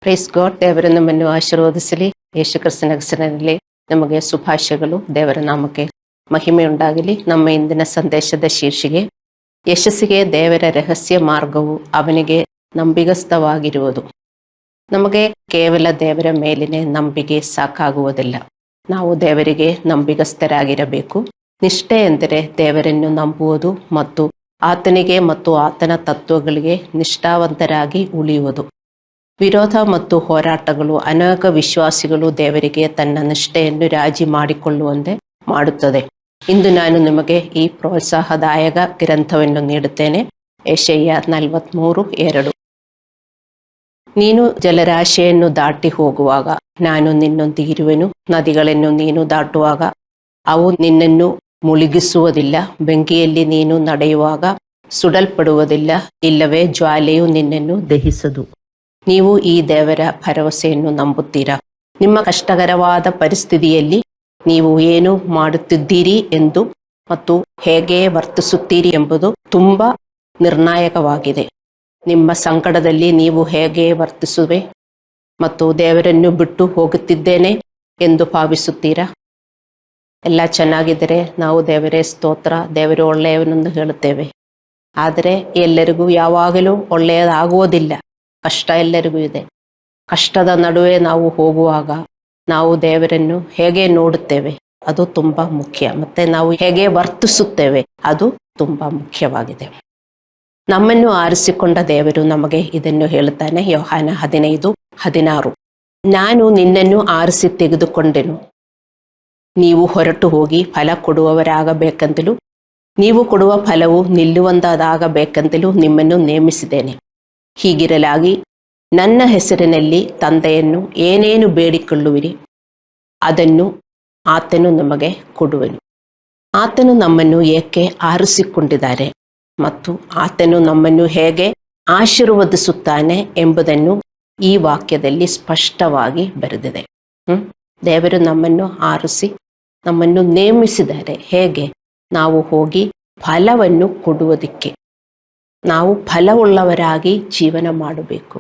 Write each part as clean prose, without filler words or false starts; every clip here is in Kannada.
Praise God. ದೇವರ ನಮ್ಮನ್ನು ಆಶೀರ್ವದಿಸಲಿ. ಯೇಸು ಕ್ರಿಸ್ತನ ಹೆಸರಿನಲ್ಲಿ ನಮಗೆ ಶುಭಾಶಯಗಳು. ದೇವರ ನಾಮಕ್ಕೆ ಮಹಿಮೆ ಉಂಟಾಗಲಿ. ನಮ್ಮ ಇಂದಿನ ಸಂದೇಶದ ಶೀರ್ಷಿಕೆ, ಯಶಸ್ಸಿಗೆ ದೇವರ ರಹಸ್ಯ ಮಾರ್ಗವು ಅವನಿಗೆ ನಂಬಿಗಸ್ತವಾಗಿರುವುದು. ನಮಗೆ ಕೇವಲ ದೇವರ ಮೇಲಿನ ನಂಬಿಕೆ ಸಾಕಾಗುವುದಿಲ್ಲ. ನಾವು ದೇವರಿಗೆ ನಂಬಿಗಸ್ತರಾಗಿರಬೇಕು. ನಿಷ್ಠೆ ಎಂದರೆ ದೇವರನ್ನು ನಂಬುವುದು ಮತ್ತು ಆತನಿಗೆ ಮತ್ತು ಆತನ ತತ್ವಗಳಿಗೆ ನಿಷ್ಠಾವಂತರಾಗಿ ಉಳಿಯುವುದು. ವಿರೋಧ ಮತ್ತು ಹೋರಾಟಗಳು ಅನೇಕ ವಿಶ್ವಾಸಿಗಳು ದೇವರಿಗೆ ತನ್ನ ನಿಷ್ಠೆಯನ್ನು ರಾಜಿ ಮಾಡಿಕೊಳ್ಳುವಂತೆ ಮಾಡುತ್ತದೆ. ಇಂದು ನಾನು ನಿಮಗೆ ಈ ಪ್ರೋತ್ಸಾಹದಾಯಕ ಗ್ರಂಥವನ್ನು ನೀಡುತ್ತೇನೆ. ಯೆಶಾಯ 43:2. ನೀನು ಜಲರಾಶಿಯನ್ನು ದಾಟಿ ಹೋಗುವಾಗ ನಾನು ನಿನ್ನೊಂದಿಗಿರುವೆನು. ನದಿಗಳನ್ನು ನೀನು ದಾಟುವಾಗ ಅವು ನಿನ್ನನ್ನು ಮುಳುಗಿಸುವುದಿಲ್ಲ. ಬೆಂಕಿಯಲ್ಲಿ ನೀನು ನಡೆಯುವಾಗ ಸುಡಲ್ಪಡುವುದಿಲ್ಲ, ಇಲ್ಲವೇ ಜ್ವಾಲೆಯು ನಿನ್ನನ್ನು ದಹಿಸದು. ನೀವು ಈ ದೇವರ ಭರವಸೆಯನ್ನು ನಂಬುತ್ತೀರಾ? ನಿಮ್ಮ ಕಷ್ಟಕರವಾದ ಪರಿಸ್ಥಿತಿಯಲ್ಲಿ ನೀವು ಏನು ಮಾಡುತ್ತಿದ್ದೀರಿ ಎಂದು ಮತ್ತು ಹೇಗೆ ವರ್ತಿಸುತ್ತೀರಿ ಎಂಬುದು ತುಂಬ ನಿರ್ಣಾಯಕವಾಗಿದೆ. ನಿಮ್ಮ ಸಂಕಟದಲ್ಲಿ ನೀವು ಹೇಗೆ ವರ್ತಿಸುವೆ ಮತ್ತು ದೇವರನ್ನು ಬಿಟ್ಟು ಹೋಗುತ್ತಿದ್ದೇನೆ ಎಂದು ಭಾವಿಸುತ್ತೀರಾ? ಎಲ್ಲ ಚೆನ್ನಾಗಿದ್ದರೆ ನಾವು ದೇವರೇ ಸ್ತೋತ್ರ, ದೇವರು ಒಳ್ಳೆಯವನೆಂದು ಹೇಳುತ್ತೇವೆ. ಆದರೆ ಎಲ್ಲರಿಗೂ ಯಾವಾಗಲೂ ಒಳ್ಳೆಯದಾಗುವುದಿಲ್ಲ. ಕಷ್ಟ ಎಲ್ಲರಿಗೂ ಇದೆ. ಕಷ್ಟದ ನಡುವೆ ನಾವು ಹೋಗುವಾಗ ನಾವು ದೇವರನ್ನು ಹೇಗೆ ನೋಡುತ್ತೇವೆ ಅದು ತುಂಬ ಮುಖ್ಯ. ಮತ್ತೆ ನಾವು ಹೇಗೆ ವರ್ತಿಸುತ್ತೇವೆ ಅದು ತುಂಬ ಮುಖ್ಯವಾಗಿದೆ. ನಮ್ಮನ್ನು ಆರಿಸಿಕೊಂಡ ದೇವರು ನಮಗೆ ಇದನ್ನು ಹೇಳುತ್ತಾನೆ. ಯೋಹಾನ 15:16. ನಾನು ನಿನ್ನನ್ನು ಆರಿಸಿ ತೆಗೆದುಕೊಂಡೆನು, ನೀವು ಹೊರಟು ಹೋಗಿ ಫಲ ಕೊಡುವವರಾಗಬೇಕೆಂತಲೂ ನೀವು ಕೊಡುವ ಫಲವು ನಿಲ್ಲುವಂತಾಗಬೇಕೆಂತಲೂ ನಿಮ್ಮನ್ನು ನೇಮಿಸಿದ್ದೇನೆ. ಹೀಗಿರಲಾಗಿ ನನ್ನ ಹೆಸರಿನಲ್ಲಿ ತಂದೆಯನ್ನು ಏನೇನು ಬೇಡಿಕೊಳ್ಳುವಿರಿ ಅದನ್ನು ಆತನು ನಮಗೆ ಕೊಡುವನು. ಆತನು ನಮ್ಮನ್ನು ಏಕೆ ಆರಿಸಿಕೊಂಡಿದ್ದಾರೆ ಮತ್ತು ಆತನು ನಮ್ಮನ್ನು ಹೇಗೆ ಆಶೀರ್ವದಿಸುತ್ತಾನೆ ಎಂಬುದನ್ನು ಈ ವಾಕ್ಯದಲ್ಲಿ ಸ್ಪಷ್ಟವಾಗಿ ಬರೆದಿದೆ. ದೇವರು ನಮ್ಮನ್ನು ಆರಿಸಿ ನಮ್ಮನ್ನು ನೇಮಿಸಿದ್ದಾರೆ. ಹೇಗೆ? ನಾವು ಹೋಗಿ ಫಲವನ್ನು ಕೊಡುವುದಕ್ಕೆ. ನಾವು ಫಲವುಳ್ಳವರಾಗಿ ಜೀವನ ಮಾಡಬೇಕು.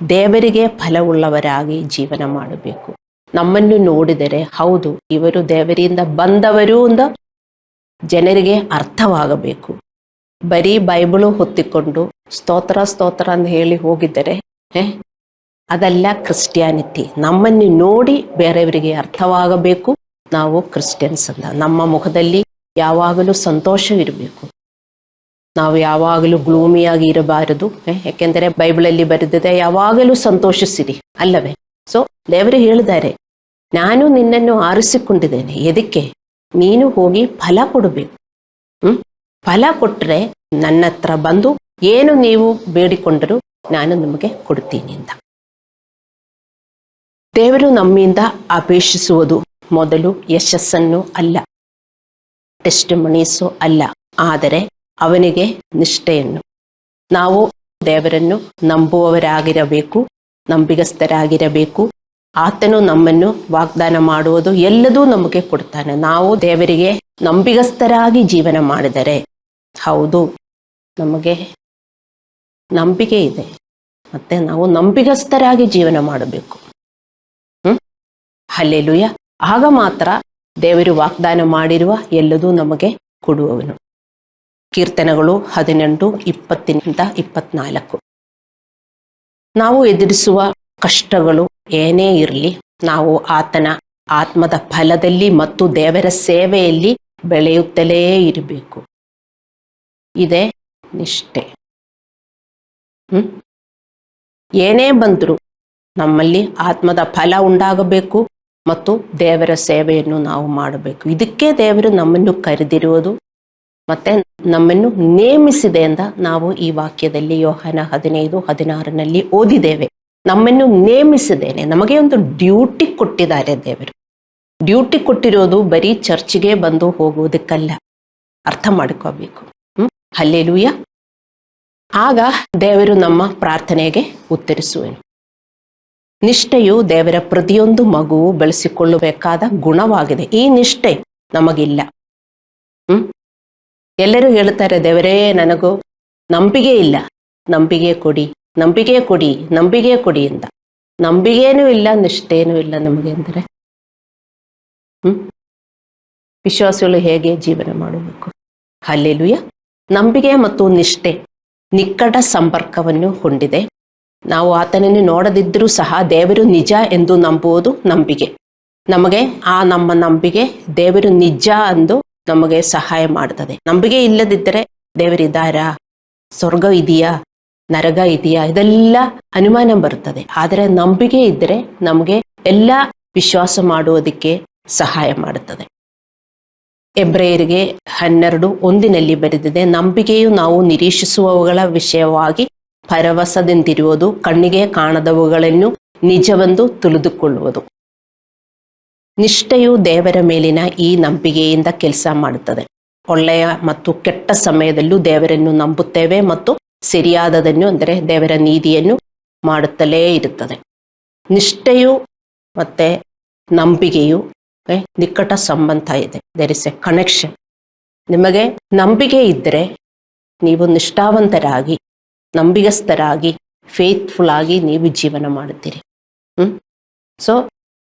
ದೇವರಿಗೆ ಫಲವುಳ್ಳವರಾಗಿ ಜೀವನ ಮಾಡಬೇಕು. ನಮ್ಮನ್ನು ನೋಡಿದರೆ ಹೌದು ಇವರು ದೇವರಿಂದ ಬಂದವರು ಅಂತ ಜನರಿಗೆ ಅರ್ಥವಾಗಬೇಕು. ಬರೀ ಬೈಬಳು ಹೊತ್ತಿಕೊಂಡು ಸ್ತೋತ್ರ ಸ್ತೋತ್ರ ಅಂತ ಹೇಳಿ ಹೋಗಿದ್ದರೆ ಅದೆಲ್ಲ ಕ್ರಿಸ್ಟಿಯಾನಿಟಿ. ನಮ್ಮನ್ನು ನೋಡಿ ಬೇರೆಯವರಿಗೆ ಅರ್ಥವಾಗಬೇಕು ನಾವು ಕ್ರಿಸ್ಟಿಯನ್ಸ್ ಅಂತ. ನಮ್ಮ ಮುಖದಲ್ಲಿ ಯಾವಾಗಲೂ ಸಂತೋಷವಿರಬೇಕು. ನಾವು ಯಾವಾಗಲೂ ಗ್ಲೂಮಿಯಾಗಿ ಇರಬಾರದು. ಯಾಕೆಂದರೆ ಬೈಬಲಲ್ಲಿ ಬರೆದಿದೆ ಯಾವಾಗಲೂ ಸಂತೋಷಿಸಿರಿ ಅಲ್ಲವೇ? ಸೊ ದೇವರು ಹೇಳಿದ್ದಾರೆ, ನಾನು ನಿನ್ನನ್ನು ಆರಿಸಿಕೊಂಡಿದ್ದೇನೆ. ಎದಕ್ಕೆ? ನೀನು ಹೋಗಿ ಫಲ ಕೊಡಬೇಕು. ಫಲ ಕೊಟ್ಟರೆ ನನ್ನ ಹತ್ರ ಬಂದು ಏನು ನೀವು ಬೇಡಿಕೊಂಡರೂ ನಾನು ನಿಮಗೆ ಕೊಡ್ತೀನಿ ಅಂತ. ದೇವರು ನಮ್ಮಿಂದ ಅಪೇಕ್ಷಿಸುವುದು ಮೊದಲು ಯಶಸ್ಸನ್ನು ಅಲ್ಲ, ಟೆಸ್ಟಿಮನೀಸು ಅಲ್ಲ, ಆದರೆ ಅವನಿಗೆ ನಿಷ್ಠೆಯನ್ನು. ನಾವು ದೇವರನ್ನು ನಂಬುವವರಾಗಿರಬೇಕು, ನಂಬಿಗಸ್ತರಾಗಿರಬೇಕು. ಆತನು ನಮ್ಮನ್ನು ವಾಗ್ದಾನ ಮಾಡುವುದು ಎಲ್ಲದೂ ನಮಗೆ ಕೊಡ್ತಾನೆ. ನಾವು ದೇವರಿಗೆ ನಂಬಿಗಸ್ತರಾಗಿ ಜೀವನ ಮಾಡಿದರೆ ಹೌದು ನಮಗೆ ನಂಬಿಕೆ ಇದೆ. ಮತ್ತೆ ನಾವು ನಂಬಿಗಸ್ತರಾಗಿ ಜೀವನ ಮಾಡಬೇಕು. ಹಲ್ಲೆಲೂಯ. ಆಗ ಮಾತ್ರ ದೇವರು ವಾಗ್ದಾನ ಮಾಡಿರುವ ಎಲ್ಲದೂ ನಮಗೆ ಕೊಡುವವನು. ಕೀರ್ತನೆಗಳು 18:20-24. ನಾವು ಎದುರಿಸುವ ಕಷ್ಟಗಳು ಏನೇ ಇರಲಿ ನಾವು ಆತನ ಆತ್ಮದ ಫಲದಲ್ಲಿ ಮತ್ತು ದೇವರ ಸೇವೆಯಲ್ಲಿ ಬೆಳೆಯುತ್ತಲೇ ಇರಬೇಕು. ಇದೇ ನಿಷ್ಠೆ. ಏನೇ ಬಂದರೂ ನಮ್ಮಲ್ಲಿ ಆತ್ಮದ ಫಲ ಉಂಟಾಗಬೇಕು ಮತ್ತು ದೇವರ ಸೇವೆಯನ್ನು ನಾವು ಮಾಡಬೇಕು. ಇದಕ್ಕೆ ದೇವರು ನಮ್ಮನ್ನು ಕರೆದಿರುವುದು ಮತ್ತೆ ನಮ್ಮನ್ನು ನೇಮಿಸಿದೆ ಅಂತ ನಾವು ಈ ವಾಕ್ಯದಲ್ಲಿ ಯೋಹಾನ 15:16 ಓದಿದ್ದೇವೆ. ನಮ್ಮನ್ನು ನೇಮಿಸಿದ್ದೇನೆ. ನಮಗೆ ಒಂದು ಡ್ಯೂಟಿ ಕೊಟ್ಟಿದ್ದಾರೆ ದೇವರು. ಡ್ಯೂಟಿ ಕೊಟ್ಟಿರೋದು ಬರೀ ಚರ್ಚ್ಗೆ ಬಂದು ಹೋಗುವುದಕ್ಕಲ್ಲ. ಅರ್ಥ ಮಾಡ್ಕೋಬೇಕು. ಹಲ್ಲೆಲೂಯ. ಆಗ ದೇವರು ನಮ್ಮ ಪ್ರಾರ್ಥನೆಗೆ ಉತ್ತರಿಸುವನು. ನಿಷ್ಠೆಯು ದೇವರ ಪ್ರತಿಯೊಂದು ಮಗುವು ಬೆಳೆಸಿಕೊಳ್ಳಬೇಕಾದ ಗುಣವಾಗಿದೆ. ಈ ನಿಷ್ಠೆ ನಮಗಿಲ್ಲ. ಎಲ್ಲರೂ ಹೇಳ್ತಾರೆ, ದೇವರೇ ನನಗೂ ನಂಬಿಕೆ ಇಲ್ಲ, ನಂಬಿಕೆ ಕೊಡಿ, ನಂಬಿಕೆ ಕೊಡಿ, ನಂಬಿಕೆ ಕೊಡಿ ಅಂತ. ನಂಬಿಕೆನೂ ಇಲ್ಲ, ನಿಷ್ಠೇನೂ ಇಲ್ಲ ನಮಗೆ ಅಂದರೆ ವಿಶ್ವಾಸಿಗಳು ಹೇಗೆ ಜೀವನ ಮಾಡಬೇಕು? ಹಲ್ಲೆಲೂಯ. ನಂಬಿಕೆ ಮತ್ತು ನಿಷ್ಠೆ ನಿಕಟ ಸಂಪರ್ಕವನ್ನು ಹೊಂದಿದೆ. ನಾವು ಆತನನ್ನು ನೋಡದಿದ್ದರೂ ಸಹ ದೇವರು ನಿಜ ಎಂದು ನಂಬುವುದು ನಂಬಿಕೆ. ನಮಗೆ ನಮ್ಮ ನಂಬಿಕೆ ದೇವರು ನಿಜ ಎಂದು ನಮಗೆ ಸಹಾಯ ಮಾಡ್ತದೆ. ನಂಬಿಕೆ ಇಲ್ಲದಿದ್ದರೆ ದೇವರಿದ್ದಾರಾ, ಸ್ವರ್ಗ ಇದೆಯಾ, ನರಕ ಇದೆಯಾ, ಇದೆಲ್ಲ ಅನುಮಾನ ಬರ್ತದೆ. ಆದರೆ ನಂಬಿಕೆ ಇದ್ದರೆ ನಮಗೆ ಎಲ್ಲ ವಿಶ್ವಾಸ ಮಾಡುವುದಕ್ಕೆ ಸಹಾಯ ಮಾಡುತ್ತದೆ. ಎಬ್ರೆಯರಿಗೆ 12:1 ಬರೆದಿದೆ, ನಂಬಿಕೆಯು ನಾವು ನಿರೀಕ್ಷಿಸುವವುಗಳ ವಿಷಯವಾಗಿ ಭರವಸೆದಿಂದಿರುವುದು, ಕಣ್ಣಿಗೆ ಕಾಣದವುಗಳನ್ನು ನಿಜವೆಂದು ತಿಳಿದುಕೊಳ್ಳುವುದು. ನಿಷ್ಠೆಯು ದೇವರ ಮೇಲಿನ ಈ ನಂಬಿಕೆಯಿಂದ ಕೆಲಸ ಮಾಡುತ್ತದೆ. ಒಳ್ಳೆಯ ಮತ್ತು ಕೆಟ್ಟ ಸಮಯದಲ್ಲೂ ದೇವರನ್ನು ನಂಬುತ್ತೇವೆ ಮತ್ತು ಸರಿಯಾದದನ್ನು ಅಂದರೆ ದೇವರ ನೀತಿಯನ್ನು ಮಾಡುತ್ತಲೇ ಇರುತ್ತದೆ. ನಿಷ್ಠೆಯು ಮತ್ತೆ ನಂಬಿಕೆಯು ನಿಕಟ ಸಂಬಂಧ ಇದೆ. There is a connection. ನಿಮಗೆ ನಂಬಿಕೆ ಇದ್ದರೆ ನೀವು ನಿಷ್ಠಾವಂತರಾಗಿ, ನಂಬಿಗಸ್ತರಾಗಿ, ಫೇತ್ಫುಲ್ ಆಗಿ ನೀವು ಜೀವನ ಮಾಡುತ್ತೀರಿ. ಸೊ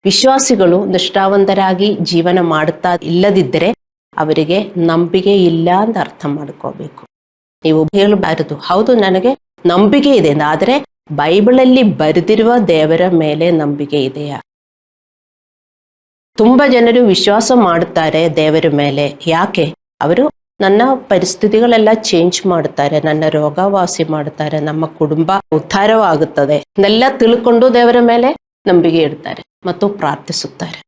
ವಿಶ್ವಾಸಿಗಳು ನಿಷ್ಠಾವಂತರಾಗಿ ಜೀವನ ಮಾಡುತ್ತಾ ಇಲ್ಲದಿದ್ದರೆ ಅವರಿಗೆ ನಂಬಿಕೆ ಇಲ್ಲ ಅಂತ ಅರ್ಥ ಮಾಡ್ಕೋಬೇಕು. ನೀವು ಹೇಳಬಾರದು, ಹೌದು ನನಗೆ ನಂಬಿಕೆ ಇದೆ, ಆದರೆ ಬೈಬಲಲ್ಲಿ ಬರೆದಿರುವ ದೇವರ ಮೇಲೆ ನಂಬಿಕೆ ಇದೆಯಾ? ತುಂಬಾ ಜನರು ವಿಶ್ವಾಸ ಮಾಡುತ್ತಾರೆ ದೇವರ ಮೇಲೆ. ಯಾಕೆ? ಅವರು ನನ್ನ ಪರಿಸ್ಥಿತಿಗಳೆಲ್ಲ ಚೇಂಜ್ ಮಾಡುತ್ತಾರೆ, ನನ್ನ ರೋಗ ವಾಸಿ ಮಾಡುತ್ತಾರೆ, ನಮ್ಮ ಕುಟುಂಬ ಉದ್ಧಾರವಾಗುತ್ತದೆ ಇದೆಲ್ಲ ತಿಳ್ಕೊಂಡು ದೇವರ ಮೇಲೆ ನಂಬಿಕೆ ಇಡ್ತಾರೆ ಮತ್ತು ಪ್ರಾರ್ಥಿಸುತ್ತಾರೆ.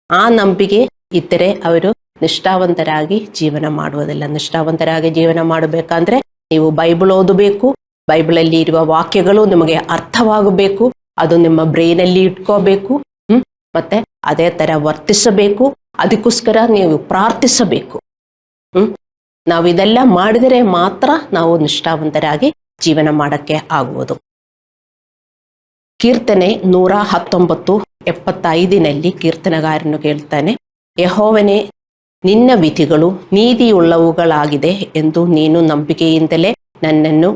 ಆ ನಂಬಿಕೆ ಇದ್ದರೆ ಅವರು ನಿಷ್ಠಾವಂತರಾಗಿ ಜೀವನ ಮಾಡುವುದಿಲ್ಲ. ನಿಷ್ಠಾವಂತರಾಗಿ ಜೀವನ ಮಾಡಬೇಕಂದ್ರೆ ನೀವು ಬೈಬಲ್ ಓದಬೇಕು, ಬೈಬಲಲ್ಲಿ ಇರುವ ವಾಕ್ಯಗಳು ನಿಮಗೆ ಅರ್ಥವಾಗಬೇಕು, ಅದು ನಿಮ್ಮ ಬ್ರೈನಲ್ಲಿ ಇಟ್ಕೋಬೇಕು, ಮತ್ತೆ ಅದೇ ತರ ವರ್ತಿಸಬೇಕು. ಅದಕ್ಕೋಸ್ಕರ ನೀವು ಪ್ರಾರ್ಥಿಸಬೇಕು. ನಾವು ಇದೆಲ್ಲ ಮಾಡಿದರೆ ಮಾತ್ರ ನಾವು ನಿಷ್ಠಾವಂತರಾಗಿ ಜೀವನ ಮಾಡಕ್ಕೆ ಆಗುವುದು. ಕೀರ್ತನೆ 119:75 ಕೀರ್ತನಗಾರನು ಕೇಳ್ತಾನೆ, ಯೆಹೋವನೇ, ನಿನ್ನ ವಿಧಿಗಳು ನೀತಿಯುಳ್ಳವುಗಳಾಗಿದೆ ಎಂದು ನೀನು ನಂಬಿಕೆಯಿಂದಲೇ ನನ್ನನ್ನು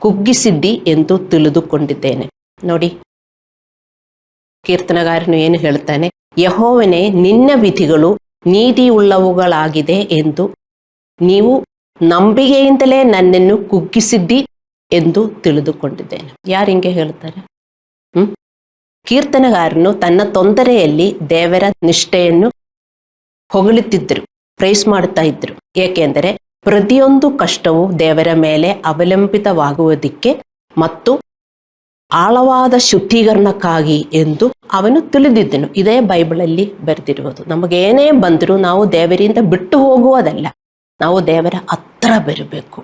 ಕುಗ್ಗಿಸಿದ್ದಿ ಎಂದು ತಿಳಿದುಕೊಂಡಿದ್ದೇನೆ. ನೋಡಿ, ಕೀರ್ತನಗಾರನು ಏನು ಹೇಳ್ತಾನೆ? ಯೆಹೋವನೇ, ನಿನ್ನ ವಿಧಿಗಳು ನೀತಿಯುಳ್ಳವುಗಳಾಗಿದೆ ಎಂದು ನೀವು ನಂಬಿಕೆಯಿಂದಲೇ ನನ್ನನ್ನು ಕುಗ್ಗಿಸಿದ್ದಿ ಎಂದು ತಿಳಿದುಕೊಂಡಿದ್ದೇನೆ. ಯಾರು ಹಿಂಗೆ ಹೇಳ್ತಾರೆ? ಕೀರ್ತನಗಾರನು ತನ್ನ ತೊಂದರೆಯಲ್ಲಿ ದೇವರ ನಿಷ್ಠೆಯನ್ನು ಹೊಗಳುತ್ತಿದ್ದರು, ಪ್ರೈಸ್ ಮಾಡ್ತಾ ಇದ್ರು. ಏಕೆಂದರೆ ಪ್ರತಿಯೊಂದು ಕಷ್ಟವೂ ದೇವರ ಮೇಲೆ ಅವಲಂಬಿತವಾಗುವುದಕ್ಕೆ ಮತ್ತು ಆಳವಾದ ಶುದ್ಧೀಕರಣಕ್ಕಾಗಿ ಎಂದು ಅವನು ತಿಳಿದಿದ್ದನು. ಇದೇ ಬೈಬಲಲ್ಲಿ ಬರೆದಿರುವುದು. ನಮಗೇನೇ ಬಂದರೂ ನಾವು ದೇವರಿಂದ ಬಿಟ್ಟು ಹೋಗುವುದಲ್ಲ, ನಾವು ದೇವರ ಹತ್ರ ಬರಬೇಕು.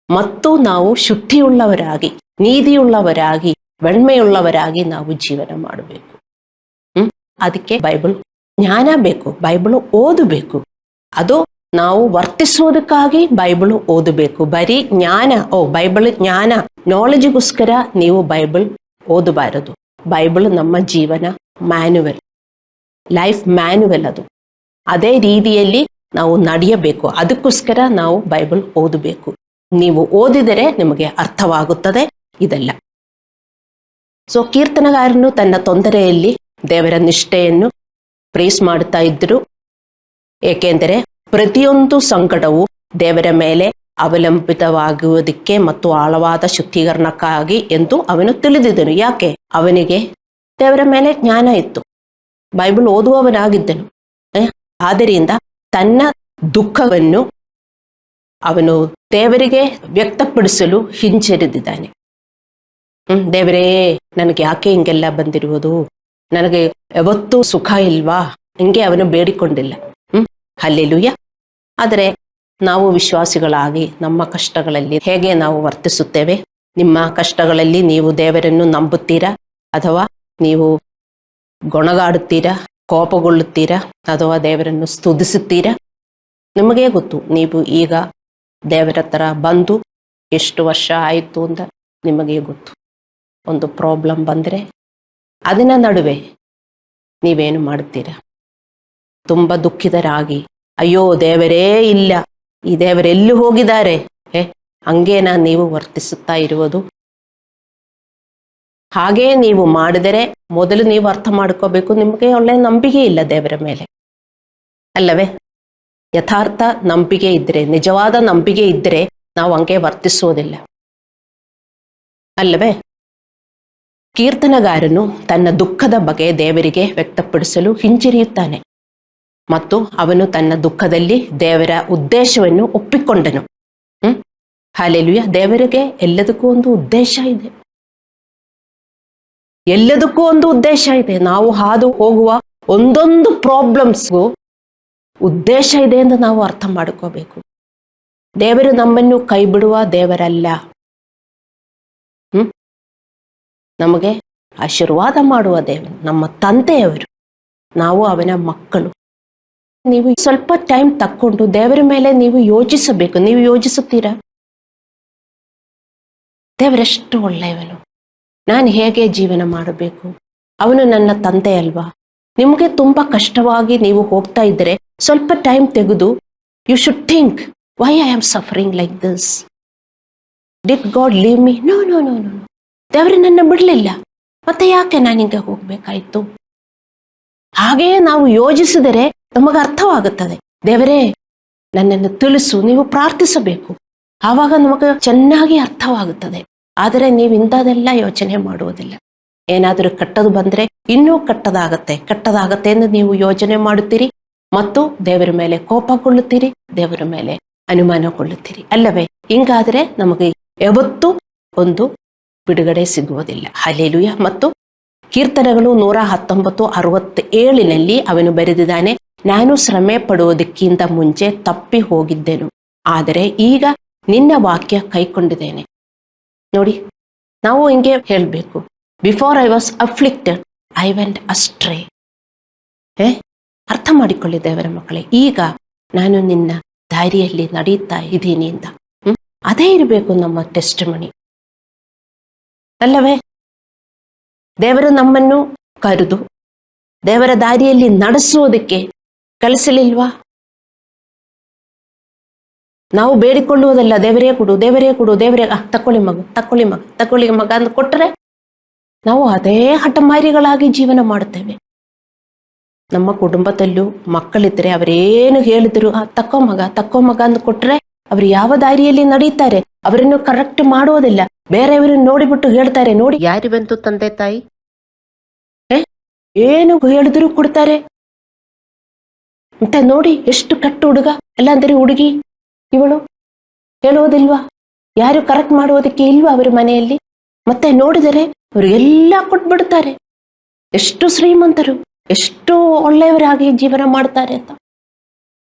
ಮತ್ತು ನಾವು ಶುದ್ಧಿಯುಳ್ಳವರಾಗಿ, ನೀತಿಯುಳ್ಳವರಾಗಿ, ಬೆಣ್ಮೆಯುಳ್ಳವರಾಗಿ ನಾವು ಜೀವನ ಮಾಡಬೇಕು. ಅದಕ್ಕೆ ಬೈಬಲ್ ಜ್ಞಾನ ಬೇಕು, ಬೈಬಲ್ ಓದಬೇಕು. ಅದು ನಾವು ವರ್ತಿಸುವುದಕ್ಕಾಗಿ ಬೈಬಲ್ ಓದಬೇಕು. ಬರೀ ಜ್ಞಾನ, ಬೈಬಲ್ ಜ್ಞಾನ, ನಾಲೆಜ್ಗೋಸ್ಕರ ನೀವು ಬೈಬಲ್ ಓದಬಾರದು. ಬೈಬಲ್ ನಮ್ಮ ಜೀವನ ಮ್ಯಾನ್ಯುವಲ್, ಲೈಫ್ ಮ್ಯಾನ್ಯುವಲ್. ಅದು ಅದೇ ರೀತಿಯಲ್ಲಿ ನಾವು ನಡೆಯಬೇಕು. ಅದಕ್ಕೋಸ್ಕರ ನಾವು ಬೈಬಲ್ ಓದಬೇಕು. ನೀವು ಓದಿದರೆ ನಿಮಗೆ ಅರ್ಥವಾಗುತ್ತದೆ ಇದೆಲ್ಲ. ಸೊ ಕೀರ್ತನಗಾರನು ತನ್ನ ತೊಂದರೆಯಲ್ಲಿ ದೇವರ ನಿಷ್ಠೆಯನ್ನು ಪ್ರೈಸ್ ಮಾಡ್ತಾ ಇದ್ರು. ಏಕೆಂದರೆ ಪ್ರತಿಯೊಂದು ಸಂಕಟವು ದೇವರ ಮೇಲೆ ಅವಲಂಬಿತವಾಗುವುದಕ್ಕೆ ಮತ್ತು ಆಳವಾದ ಶುದ್ಧೀಕರಣಕ್ಕಾಗಿ ಎಂದು ಅವನು ತಿಳಿದಿದ್ದನು. ಯಾಕೆ? ಅವನಿಗೆ ದೇವರ ಮೇಲೆ ಜ್ಞಾನ ಇತ್ತು, ಬೈಬಲ್ ಓದುವವನಾಗಿದ್ದನು. ಆದ್ದರಿಂದ ತನ್ನ ದುಃಖವನ್ನು ಅವನು ದೇವರಿಗೆ ವ್ಯಕ್ತಪಡಿಸಲು ಹಿಂಜರಿದಿದ್ದಾನೆ. ದೇವರೇ, ನನಗೆ ಯಾಕೆ ಹಿಂಗೆಲ್ಲ ಬಂದಿರುವುದು? ನನಗೆ ಯಾವತ್ತೂ ಸುಖ ಇಲ್ವಾ? ಹಿಂಗೆ ಅವನು ಬೇಡಿಕೊಂಡಿಲ್ಲ. ಹಲ್ಲೆಲೂಯ. ಆದರೆ ನಾವು ವಿಶ್ವಾಸಿಗಳಾಗಿ ನಮ್ಮ ಕಷ್ಟಗಳಲ್ಲಿ ಹೇಗೆ ನಾವು ವರ್ತಿಸುತ್ತೇವೆ? ನಿಮ್ಮ ಕಷ್ಟಗಳಲ್ಲಿ ನೀವು ದೇವರನ್ನು ನಂಬುತ್ತೀರಾ ಅಥವಾ ನೀವು ಗೊಣಗಾಡುತ್ತೀರಾ, ಕೋಪಗೊಳ್ಳುತ್ತೀರಾ ಅಥವಾ ದೇವರನ್ನು ಸ್ತುತಿಸುತ್ತೀರಾ? ನಿಮಗೇ ಗೊತ್ತು. ನೀವು ಈಗ ದೇವರ ಹತ್ರ ಬಂದು ಎಷ್ಟು ವರ್ಷ ಆಯಿತು ಅಂತ ನಿಮಗೇ ಗೊತ್ತು. ಒಂದು ಪ್ರಾಬ್ಲಮ್ ಬಂದರೆ ಅದನ್ನ ನಡುವೆ ನೀವೇನು ಮಾಡುತ್ತೀರಾ? ತುಂಬ ದುಃಖಿತರಾಗಿ, ಅಯ್ಯೋ ದೇವರೇ ಇಲ್ಲ, ಈ ದೇವರೆಲ್ಲಿ ಹೋಗಿದ್ದಾರೆ, ಹಂಗೇನಾ ನೀವು ವರ್ತಿಸುತ್ತಾ ಇರುವುದು? ಹಾಗೇ ನೀವು ಮಾಡಿದರೆ ಮೊದಲು ನೀವು ಅರ್ಥ ಮಾಡ್ಕೋಬೇಕು, ನಿಮಗೆ ಒಳ್ಳೆಯ ನಂಬಿಕೆ ಇಲ್ಲ ದೇವರ ಮೇಲೆ, ಅಲ್ಲವೇ? ಯಥಾರ್ಥ ನಂಬಿಕೆ ಇದ್ರೆ, ನಿಜವಾದ ನಂಬಿಕೆ ಇದ್ರೆ ನಾವು ಹಂಗೆ ವರ್ತಿಸೋದಿಲ್ಲ, ಅಲ್ಲವೇ? ಕೀರ್ತನಗಾರನು ತನ್ನ ದುಃಖದ ಬಗ್ಗೆ ದೇವರಿಗೆ ವ್ಯಕ್ತಪಡಿಸಲು ಹಿಂಜರಿಯುತ್ತಾನೆ ಮತ್ತು ಅವನು ತನ್ನ ದುಃಖದಲ್ಲಿ ದೇವರ ಉದ್ದೇಶವನ್ನು ಒಪ್ಪಿಕೊಂಡನು. ಹಲ್ಲೆಲೂಯಾ. ದೇವರಿಗೆ ಎಲ್ಲದಕ್ಕೂ ಒಂದು ಉದ್ದೇಶ ಇದೆ, ಎಲ್ಲದಕ್ಕೂ ಒಂದು ಉದ್ದೇಶ ಇದೆ. ನಾವು ಹಾದು ಹೋಗುವ ಒಂದೊಂದು ಪ್ರಾಬ್ಲಮ್ಸ್ಗೂ ಉದ್ದೇಶ ಇದೆ ಎಂದು ನಾವು ಅರ್ಥ ಮಾಡ್ಕೋಬೇಕು. ದೇವರು ನಮ್ಮನ್ನು ಕೈ ಬಿಡುವ ದೇವರಲ್ಲ, ನಮಗೆ ಆಶೀರ್ವಾದ ಮಾಡುವ ದೇವರು, ನಮ್ಮ ತಂದೆಯವರು, ನಾವು ಅವನ ಮಕ್ಕಳು. ನೀವು ಸ್ವಲ್ಪ ಟೈಮ್ ತಕ್ಕೊಂಡು ದೇವರ ಮೇಲೆ ನೀವು ಯೋಚಿಸಬೇಕು. ನೀವು ಯೋಚಿಸುತ್ತೀರಾ? ದೇವರೆಷ್ಟು ಒಳ್ಳೆಯವನು, ನಾನು ಹೇಗೆ ಜೀವನ ಮಾಡಬೇಕು? ಅವನು ನನ್ನ ತಂದೆ ಅಲ್ವಾ? ನಿಮಗೆ ತುಂಬಾ ಕಷ್ಟವಾಗಿ ನೀವು ಹೋಗ್ತಾ ಇದ್ದರೆ ಸ್ವಲ್ಪ ಟೈಮ್ ತೆಗೆದು you should think, why I am suffering like this? Did God leave me? No no no no. ದೇವರು ನನ್ನ ಬಿಡಲಿಲ್ಲ, ಮತ್ತೆ ಯಾಕೆ ನಾನಿಂಗೆ ಹೋಗ್ಬೇಕಾಯ್ತು? ಹಾಗೆಯೇ ನಾವು ಯೋಚಿಸಿದರೆ ನಮಗೆ ಅರ್ಥವಾಗುತ್ತದೆ. ದೇವರೇ ನನ್ನನ್ನು ತಿಳಿಸು, ನೀವು ಪ್ರಾರ್ಥಿಸಬೇಕು, ಆವಾಗ ನಮಗೆ ಚೆನ್ನಾಗಿ ಅರ್ಥವಾಗುತ್ತದೆ. ಆದರೆ ನೀವು ಇಂಥದೆಲ್ಲ ಯೋಚನೆ ಮಾಡುವುದಿಲ್ಲ. ಏನಾದರೂ ಕೆಟ್ಟದು ಬಂದರೆ ಇನ್ನೂ ಕೆಟ್ಟದಾಗತ್ತೆ ಎಂದು ನೀವು ಯೋಚನೆ ಮಾಡುತ್ತೀರಿ ಮತ್ತು ದೇವರ ಮೇಲೆ ಕೋಪಗೊಳ್ಳುತ್ತೀರಿ, ದೇವರ ಮೇಲೆ ಅನುಮಾನಗೊಳ್ಳುತ್ತೀರಿ, ಅಲ್ಲವೇ? ಹಿಂಗಾದರೆ ನಮಗೆ ಯಾವತ್ತೂ ಒಂದು ಬಿಡುಗಡೆ ಸಿಗುವುದಿಲ್ಲ. ಹಲ್ಲೆಲೂಯಾ. ಮತ್ತು ಕೀರ್ತನೆಗಳು 119:67 ಅವನು ಬರೆದಿದ್ದಾನೆ, ನಾನು ಶ್ರಮೆ ಪಡುವುದಕ್ಕಿಂತ ಮುಂಚೆ ತಪ್ಪಿ ಹೋಗಿದ್ದೆನು, ಆದರೆ ಈಗ ನಿನ್ನ ವಾಕ್ಯ ಕೈಕೊಂಡಿದ್ದೇನೆ. ನೋಡಿ, ನಾವು ಹಿಂಗೆ ಹೇಳಬೇಕು, before I was afflicted I went astray. ಅರ್ಥ ಮಾಡಿಕೊಳ್ಳಿ ದೇವರ ಮಕ್ಕಳೇ, ಈಗ ನಾನು ನಿನ್ನ ದಾರಿಯಲ್ಲಿ ನಡೀತಾ ಇದ್ದೀನಿ ಅಂತ. ಅದೇ ಇರಬೇಕು ನಮ್ಮ ಟೆಸ್ಟಿಮನಿ, ಅಲ್ಲವೇ? ದೇವರು ನಮ್ಮನ್ನು ಕರೆದು ದೇವರ ದಾರಿಯಲ್ಲಿ ನಡೆಸುವುದಕ್ಕೆ ಕಲಿಸಲಿಲ್ವಾ? ನಾವು ಬೇಡಿಕೊಳ್ಳುವುದಲ್ಲ, ದೇವರೇ ಕೊಡು, ದೇವರೇ ಕೊಡು, ದೇವರೇ ತಕೊಳ್ಳಿ ಮಗ, ತಕೊಳ್ಳಿ ಮಗ, ತಕೊಳ್ಳಿ ಮಗ ಅಂತ ಕೊಟ್ಟರೆ ನಾವು ಅದೇ ಹಠಮಾರಿಗಳಾಗಿ ಜೀವನ ಮಾಡುತ್ತೇವೆ. ನಮ್ಮ ಕುಟುಂಬದಲ್ಲೂ ಮಕ್ಕಳಿದ್ರೆ ಅವರೇನು ಹೇಳಿದ್ರು ತಕ್ಕೋ ಮಗ ಅಂತ ಕೊಟ್ಟರೆ ಅವರು ಯಾವ ದಾರಿಯಲ್ಲಿ ನಡೀತಾರೆ, ಅವರನ್ನು ಕರೆಕ್ಟ್ ಮಾಡುವುದಿಲ್ಲ. ಬೇರೆಯವರನ್ನು ನೋಡಿಬಿಟ್ಟು ಹೇಳ್ತಾರೆ, ನೋಡಿ ಯಾರಿವಂತೂ ತಂದೆ ತಾಯಿ ಏನು ಹೇಳಿದ್ರು ಕೊಡ್ತಾರೆ ಅಂತ, ನೋಡಿ ಎಷ್ಟು ಕೆಟ್ಟ ಹುಡುಗ, ಅಲ್ಲಾಂದ್ರೆ ಹುಡುಗಿ ಇವಳು, ಹೇಳುವುದಿಲ್ವಾ? ಯಾರು ಕರೆಕ್ಟ್ ಮಾಡುವುದಕ್ಕೆ ಇಲ್ವಾ ಅವರ ಮನೆಯಲ್ಲಿ? ಮತ್ತೆ ನೋಡಿದರೆ ಅವರು ಎಲ್ಲ ಕೊಟ್ಬಿಡ್ತಾರೆ. ಎಷ್ಟು ಶ್ರೀಮಂತರು, ಎಷ್ಟು ಒಳ್ಳೆಯವರಾಗಿ ಜೀವನ ಮಾಡ್ತಾರೆ ಅಂತ,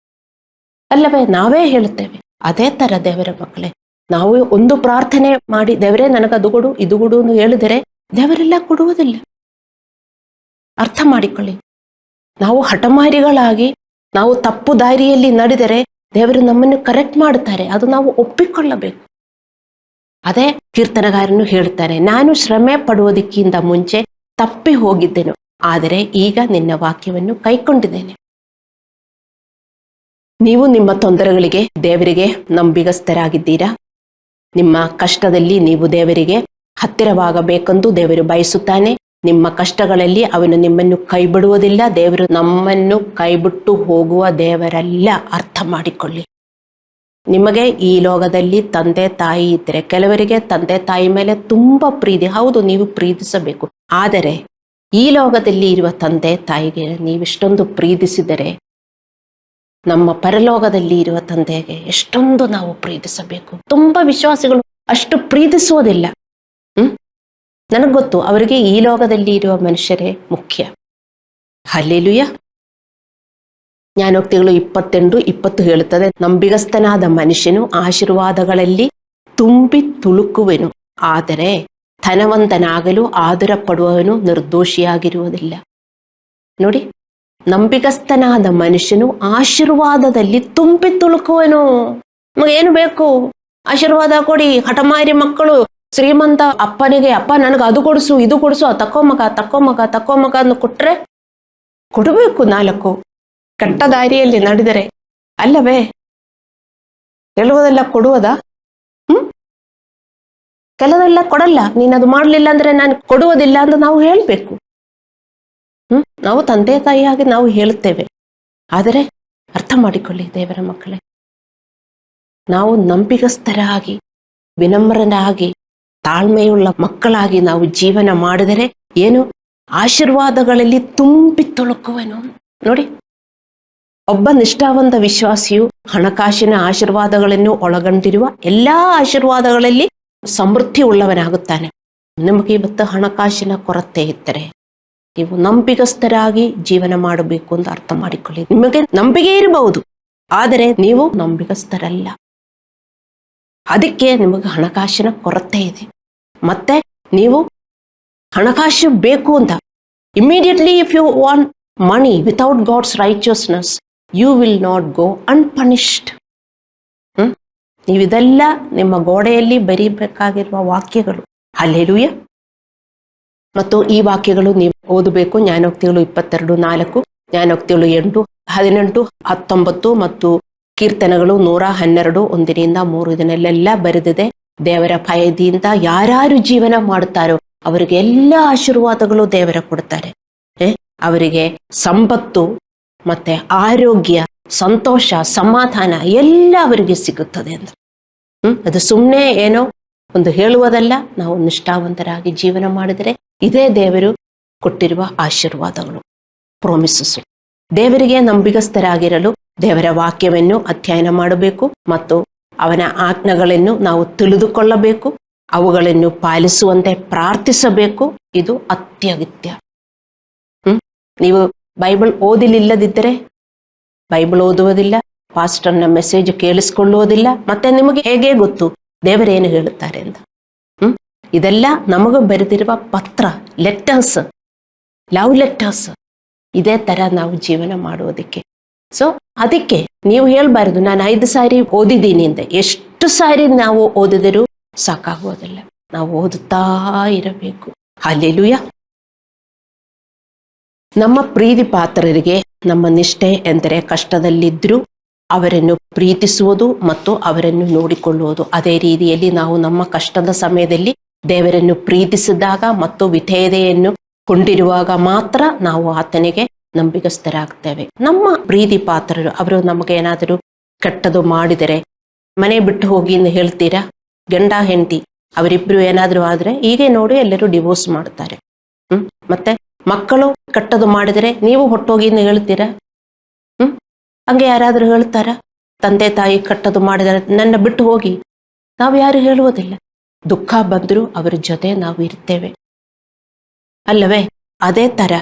ಅಲ್ಲವೇ? ನಾವೇ ಹೇಳುತ್ತೇವೆ. ಅದೇ ತರ ದೇವರ ಮಕ್ಕಳೇ, ನಾವು ಒಂದು ಪ್ರಾರ್ಥನೆ ಮಾಡಿ ದೇವರೇ ನನಗೆ ಅದು ಕೊಡು ಇದು ಕೊಡು ಎಂದು ಹೇಳಿದರೆ ದೇವರೆಲ್ಲ ಕೊಡುವುದಿಲ್ಲ. ಅರ್ಥ ಮಾಡಿಕೊಳ್ಳಿ. ನಾವು ಹಠಮಾರಿಗಳಾಗಿ ನಾವು ತಪ್ಪು ದಾರಿಯಲ್ಲಿ ನಡೆದರೆ ದೇವರು ನಮ್ಮನ್ನು ಕರೆಕ್ಟ್ ಮಾಡುತ್ತಾರೆ, ಅದು ನಾವು ಒಪ್ಪಿಕೊಳ್ಳಬೇಕು. ಅದೇ ಕೀರ್ತನಗಾರನು ಹೇಳ್ತಾನೆ, ನಾನು ಶ್ರಮೆ ಪಡುವುದಕ್ಕಿಂತ ಮುಂಚೆ ತಪ್ಪಿ ಹೋಗಿದ್ದೆನು, ಆದರೆ ಈಗ ನಿನ್ನ ವಾಕ್ಯವನ್ನು ಕೈಕೊಂಡಿದ್ದೇನೆ. ನೀವು ನಿಮ್ಮ ತೊಂದರೆಗಳಿಗೆ ದೇವರಿಗೆ ನಂಬಿಗಸ್ತರಾಗಿದ್ದೀರಾ? ನಿಮ್ಮ ಕಷ್ಟದಲ್ಲಿ ನೀವು ದೇವರಿಗೆ ಹತ್ತಿರವಾಗಬೇಕೆಂದು ದೇವರು ಬಯಸುತ್ತಾನೆ. ನಿಮ್ಮ ಕಷ್ಟಗಳಲ್ಲಿ ಅವನು ನಿಮ್ಮನ್ನು ಕೈ ಬಿಡುವುದಿಲ್ಲ. ದೇವರು ನಮ್ಮನ್ನು ಕೈಬಿಟ್ಟು ಹೋಗುವ ದೇವರಲ್ಲ, ಅರ್ಥ ಮಾಡಿಕೊಳ್ಳಿ. ನಿಮಗೆ ಈ ಲೋಕದಲ್ಲಿ ತಂದೆ ತಾಯಿ ಇದ್ದರೆ, ಕೆಲವರಿಗೆ ತಂದೆ ತಾಯಿ ಮೇಲೆ ತುಂಬಾ ಪ್ರೀತಿ, ಹೌದು, ನೀವು ಪ್ರೀತಿಸಬೇಕು. ಆದರೆ ಈ ಲೋಕದಲ್ಲಿ ಇರುವ ತಂದೆ ತಾಯಿಗೆ ನೀವೆಷ್ಟೊಂದು ಪ್ರೀತಿಸಿದರೆ ನಮ್ಮ ಪರಲೋಕದಲ್ಲಿ ಇರುವ ತಂದೆಗೆ ಎಷ್ಟೊಂದು ನಾವು ಪ್ರೀತಿಸಬೇಕು. ತುಂಬಾ ವಿಶ್ವಾಸಿಗಳು ಅಷ್ಟು ಪ್ರೀತಿಸುವುದಿಲ್ಲ. ನನಗೆ ಗೊತ್ತು, ಅವರಿಗೆ ಈ ಲೋಕದಲ್ಲಿ ಇರುವ ಮನುಷ್ಯರೇ ಮುಖ್ಯ. ಹಲ್ಲೆಲೂಯಾ. ಜ್ಞಾನೋಕ್ತಿಗಳು 28:20 ಹೇಳುತ್ತದೆ, ನಂಬಿಗಸ್ತನಾದ ಮನುಷ್ಯನು ಆಶೀರ್ವಾದಗಳಲ್ಲಿ ತುಂಬಿ ತುಳುಕುವೆನು, ಆದರೆ ಧನವಂತನಾಗಲು ಆದುರ ಪಡುವವನು ನಿರ್ದೋಷಿಯಾಗಿರುವುದಿಲ್ಲ. ನೋಡಿ, ನಂಬಿಗಸ್ತನಾದ ಮನುಷ್ಯನು ಆಶೀರ್ವಾದದಲ್ಲಿ ತುಂಬಿ ತುಳುಕುವನು. ನಮಗೇನು ಬೇಕು? ಆಶೀರ್ವಾದ ಕೊಡಿ. ಹಠಮಾರಿ ಮಕ್ಕಳು ಶ್ರೀಮಂತ ಅಪ್ಪನಿಗೆ, ಅಪ್ಪ ನನಗೆ ಅದು ಕೊಡಿಸು ಇದು ಕೊಡಿಸು, ತಕ್ಕೋ ಮಗ ಅನ್ನು ಕೊಟ್ರೆ ಕೊಡಬೇಕು. 4 ಕೆಟ್ಟ ದಾರಿಯಲ್ಲಿ ನಡೆದರೆ ಅಲ್ಲವೇ? ಹೇಳುವುದೆಲ್ಲ ಕೊಡುವುದಾ? ಕೆಲವೆಲ್ಲ ಕೊಡಲ್ಲ, ನೀನು ಅದು ಮಾಡಲಿಲ್ಲ ಅಂದ್ರೆ ನಾನು ಕೊಡುವುದಿಲ್ಲ ಅಂತ ನಾವು ಹೇಳಬೇಕು. ನಾವು ತಂದೆ ತಾಯಿಯಾಗಿ ನಾವು ಹೇಳುತ್ತೇವೆ. ಆದರೆ ಅರ್ಥ ಮಾಡಿಕೊಳ್ಳಿ ದೇವರ ಮಕ್ಕಳೇ, ನಾವು ನಂಬಿಗಸ್ತರಾಗಿ, ವಿನಮ್ರನಾಗಿ, ತಾಳ್ಮೆಯುಳ್ಳ ಮಕ್ಕಳಾಗಿ ನಾವು ಜೀವನ ಮಾಡಿದರೆ ಏನು ಆಶೀರ್ವಾದಗಳಲ್ಲಿ ತುಂಬಿ ತೊಳಕುವೆನು. ನೋಡಿ, ಒಬ್ಬ ನಿಷ್ಠಾವಂತ ವಿಶ್ವಾಸಿಯು ಹಣಕಾಸಿನ ಆಶೀರ್ವಾದಗಳನ್ನು ಒಳಗೊಂಡಿರುವ ಎಲ್ಲಾ ಆಶೀರ್ವಾದಗಳಲ್ಲಿ ಸಮೃದ್ಧಿ ಉಳ್ಳವನಾಗುತ್ತಾನೆ. ನಿಮಗೆ ಇವತ್ತು ಹಣಕಾಸಿನ ಕೊರತೆ ಇದ್ದರೆ ನೀವು ನಂಬಿಗಸ್ತರಾಗಿ ಜೀವನ ಮಾಡಬೇಕು ಅಂತ ಅರ್ಥ ಮಾಡಿಕೊಳ್ಳಿ. ನಿಮಗೆ ನಂಬಿಕೆ ಇರಬಹುದು, ಆದರೆ ನೀವು ನಂಬಿಗಸ್ತರಲ್ಲ. ಅದಕ್ಕೆ ನಿಮಗೆ ಹಣಕಾಸಿನ ಕೊರತೆ ಇದೆ. ಮತ್ತೆ ನೀವು ಹಣಕಾಸು ಬೇಕು ಅಂತ immediately if you want money without God's righteousness you will not go unpunished. ನೀವಿದೆಲ್ಲ ನಿಮ್ಮ ಗೋಡೆಯಲ್ಲಿ ಬರೀಬೇಕಾಗಿರುವ ವಾಕ್ಯಗಳು. ಹಲ್ಲೆಲೂಯ. ಮತ್ತು ಈ ವಾಕ್ಯಗಳು ನೀವು ಓದಬೇಕು. ಜ್ಞಾನೋಕ್ತಿಗಳು 22:4, ಜ್ಞಾನೋಕ್ತಿಗಳು 8, 18, 19 ಮತ್ತು ಕೀರ್ತನೆಗಳು 112, 1-3 ಇದನ್ನೆಲ್ಲ ಬರೆದಿದೆ. ದೇವರ ಭಯದಿಂದ ಯಾರ್ಯಾರು ಜೀವನ ಮಾಡುತ್ತಾರೋ ಅವರಿಗೆ ಎಲ್ಲ ಆಶೀರ್ವಾದಗಳು ದೇವರ ಕೊಡ್ತಾರೆ. ಅವರಿಗೆ ಸಂಪತ್ತು ಮತ್ತೆ ಆರೋಗ್ಯ, ಸಂತೋಷ, ಸಮಾಧಾನ ಎಲ್ಲ ಅವರಿಗೆ ಸಿಗುತ್ತದೆ ಅಂತ. ಅದು ಸುಮ್ಮನೆ ಏನೋ ಒಂದು ಹೇಳುವುದಲ್ಲ. ನಾವು ನಿಷ್ಠಾವಂತರಾಗಿ ಜೀವನ ಮಾಡಿದರೆ ಇದೇ ದೇವರು ಕೊಟ್ಟಿರುವ ಆಶೀರ್ವಾದಗಳು, ಪ್ರಾಮಿಸಸ್. ದೇವರಿಗೆ ನಂಬಿಗಸ್ತರಾಗಿರಲು ದೇವರ ವಾಕ್ಯವನ್ನು ಅಧ್ಯಯನ ಮಾಡಬೇಕು ಮತ್ತು ಅವನ ಆಜ್ಞೆಗಳನ್ನು ನಾವು ತಿಳಿದುಕೊಳ್ಳಬೇಕು, ಅವುಗಳನ್ನು ಪಾಲಿಸುವಂತೆ ಪ್ರಾರ್ಥಿಸಬೇಕು. ಇದು ಅತ್ಯಗತ್ಯ. ನೀವು ಬೈಬಲ್ ಓದಿಲಿಲ್ಲದಿದ್ದರೆ ಬೈಬಲ್ ಓದುವುದಿಲ್ಲ, ಪಾಸ್ಟರ್ನ ಮೆಸೇಜ್ ಕೇಳಿಸ್ಕೊಳ್ಳುವುದಿಲ್ಲ, ಮತ್ತೆ ನಿಮಗೆ ಹೇಗೆ ಗೊತ್ತು ದೇವರೇನು ಹೇಳುತ್ತಾರೆ ಅಂತ? ಇದೆಲ್ಲ ನಮಗೆ ಬರೆದಿರುವ ಪತ್ರ, ಲೆಟರ್ಸ್, ಲವ್ ಲೆಟರ್ಸ್. ಇದೇ ತರ ನಾವು ಜೀವನ ಮಾಡುವುದಕ್ಕೆ. ಸೊ ಅದಕ್ಕೆ ನೀವು ಹೇಳ್ಬಾರ್ದು ನಾನು 5 ಸಾರಿ ಓದಿದ್ದೀನಿ ಅಂತ. ಎಷ್ಟು ಸಾರಿ ನಾವು ಓದಿದರೂ ಸಾಕಾಗುವುದಿಲ್ಲ, ನಾವು ಓದುತ್ತಾ ಇರಬೇಕು. ಹಲ್ಲೆಲೂಯ. ನಮ್ಮ ಪ್ರೀತಿ ಪಾತ್ರರಿಗೆ ನಮ್ಮ ನಿಷ್ಠೆ ಎಂದರೆ ಕಷ್ಟದಲ್ಲಿದ್ದರೂ ಅವರನ್ನು ಪ್ರೀತಿಸುವುದು ಮತ್ತು ಅವರನ್ನು ನೋಡಿಕೊಳ್ಳುವುದು. ಅದೇ ರೀತಿಯಲ್ಲಿ ನಾವು ನಮ್ಮ ಕಷ್ಟದ ಸಮಯದಲ್ಲಿ ದೇವರನ್ನು ಪ್ರೀತಿಸಿದಾಗ ಮತ್ತು ವಿಧೇಯತೆಯನ್ನು ಕೊಂಡಿರುವಾಗ ಮಾತ್ರ ನಾವು ಆತನಿಗೆ ನಂಬಿಗಸ್ತರಾಗ್ತೇವೆ. ನಮ್ಮ ಪ್ರೀತಿ ಪಾತ್ರರು ಅವರು ನಮಗೆ ಏನಾದರೂ ಕೆಟ್ಟದು ಮಾಡಿದರೆ ಮನೆ ಬಿಟ್ಟು ಹೋಗಿ ಎಂದು ಹೇಳ್ತೀರಾ? ಗಂಡ ಹೆಂಡತಿ ಅವರಿಬ್ರು ಏನಾದರೂ ಆದ್ರೆ ಹೀಗೆ ನೋಡಿ ಎಲ್ಲರೂ ಡಿವೋರ್ಸ್ ಮಾಡ್ತಾರೆ. ಮತ್ತೆ ಮಕ್ಕಳು ಕೆಟ್ಟದು ಮಾಡಿದರೆ ನೀವು ಹೊಟ್ಟೋಗಿ ಎಂದು ಹೇಳ್ತೀರಾ? ಹಂಗೆ ಯಾರಾದ್ರೂ ಹೇಳ್ತಾರ? ತಂದೆ ತಾಯಿ ಕೆಟ್ಟದು ಮಾಡಿದರೆ ನನ್ನ ಬಿಟ್ಟು ಹೋಗಿ, ನಾವು ಯಾರು ಹೇಳುವುದಿಲ್ಲ. ದುಃಖ ಬಂದರೂ ಅವರ ಜೊತೆ ನಾವು ಇರ್ತೇವೆ ಅಲ್ಲವೇ? ಅದೇ ತರ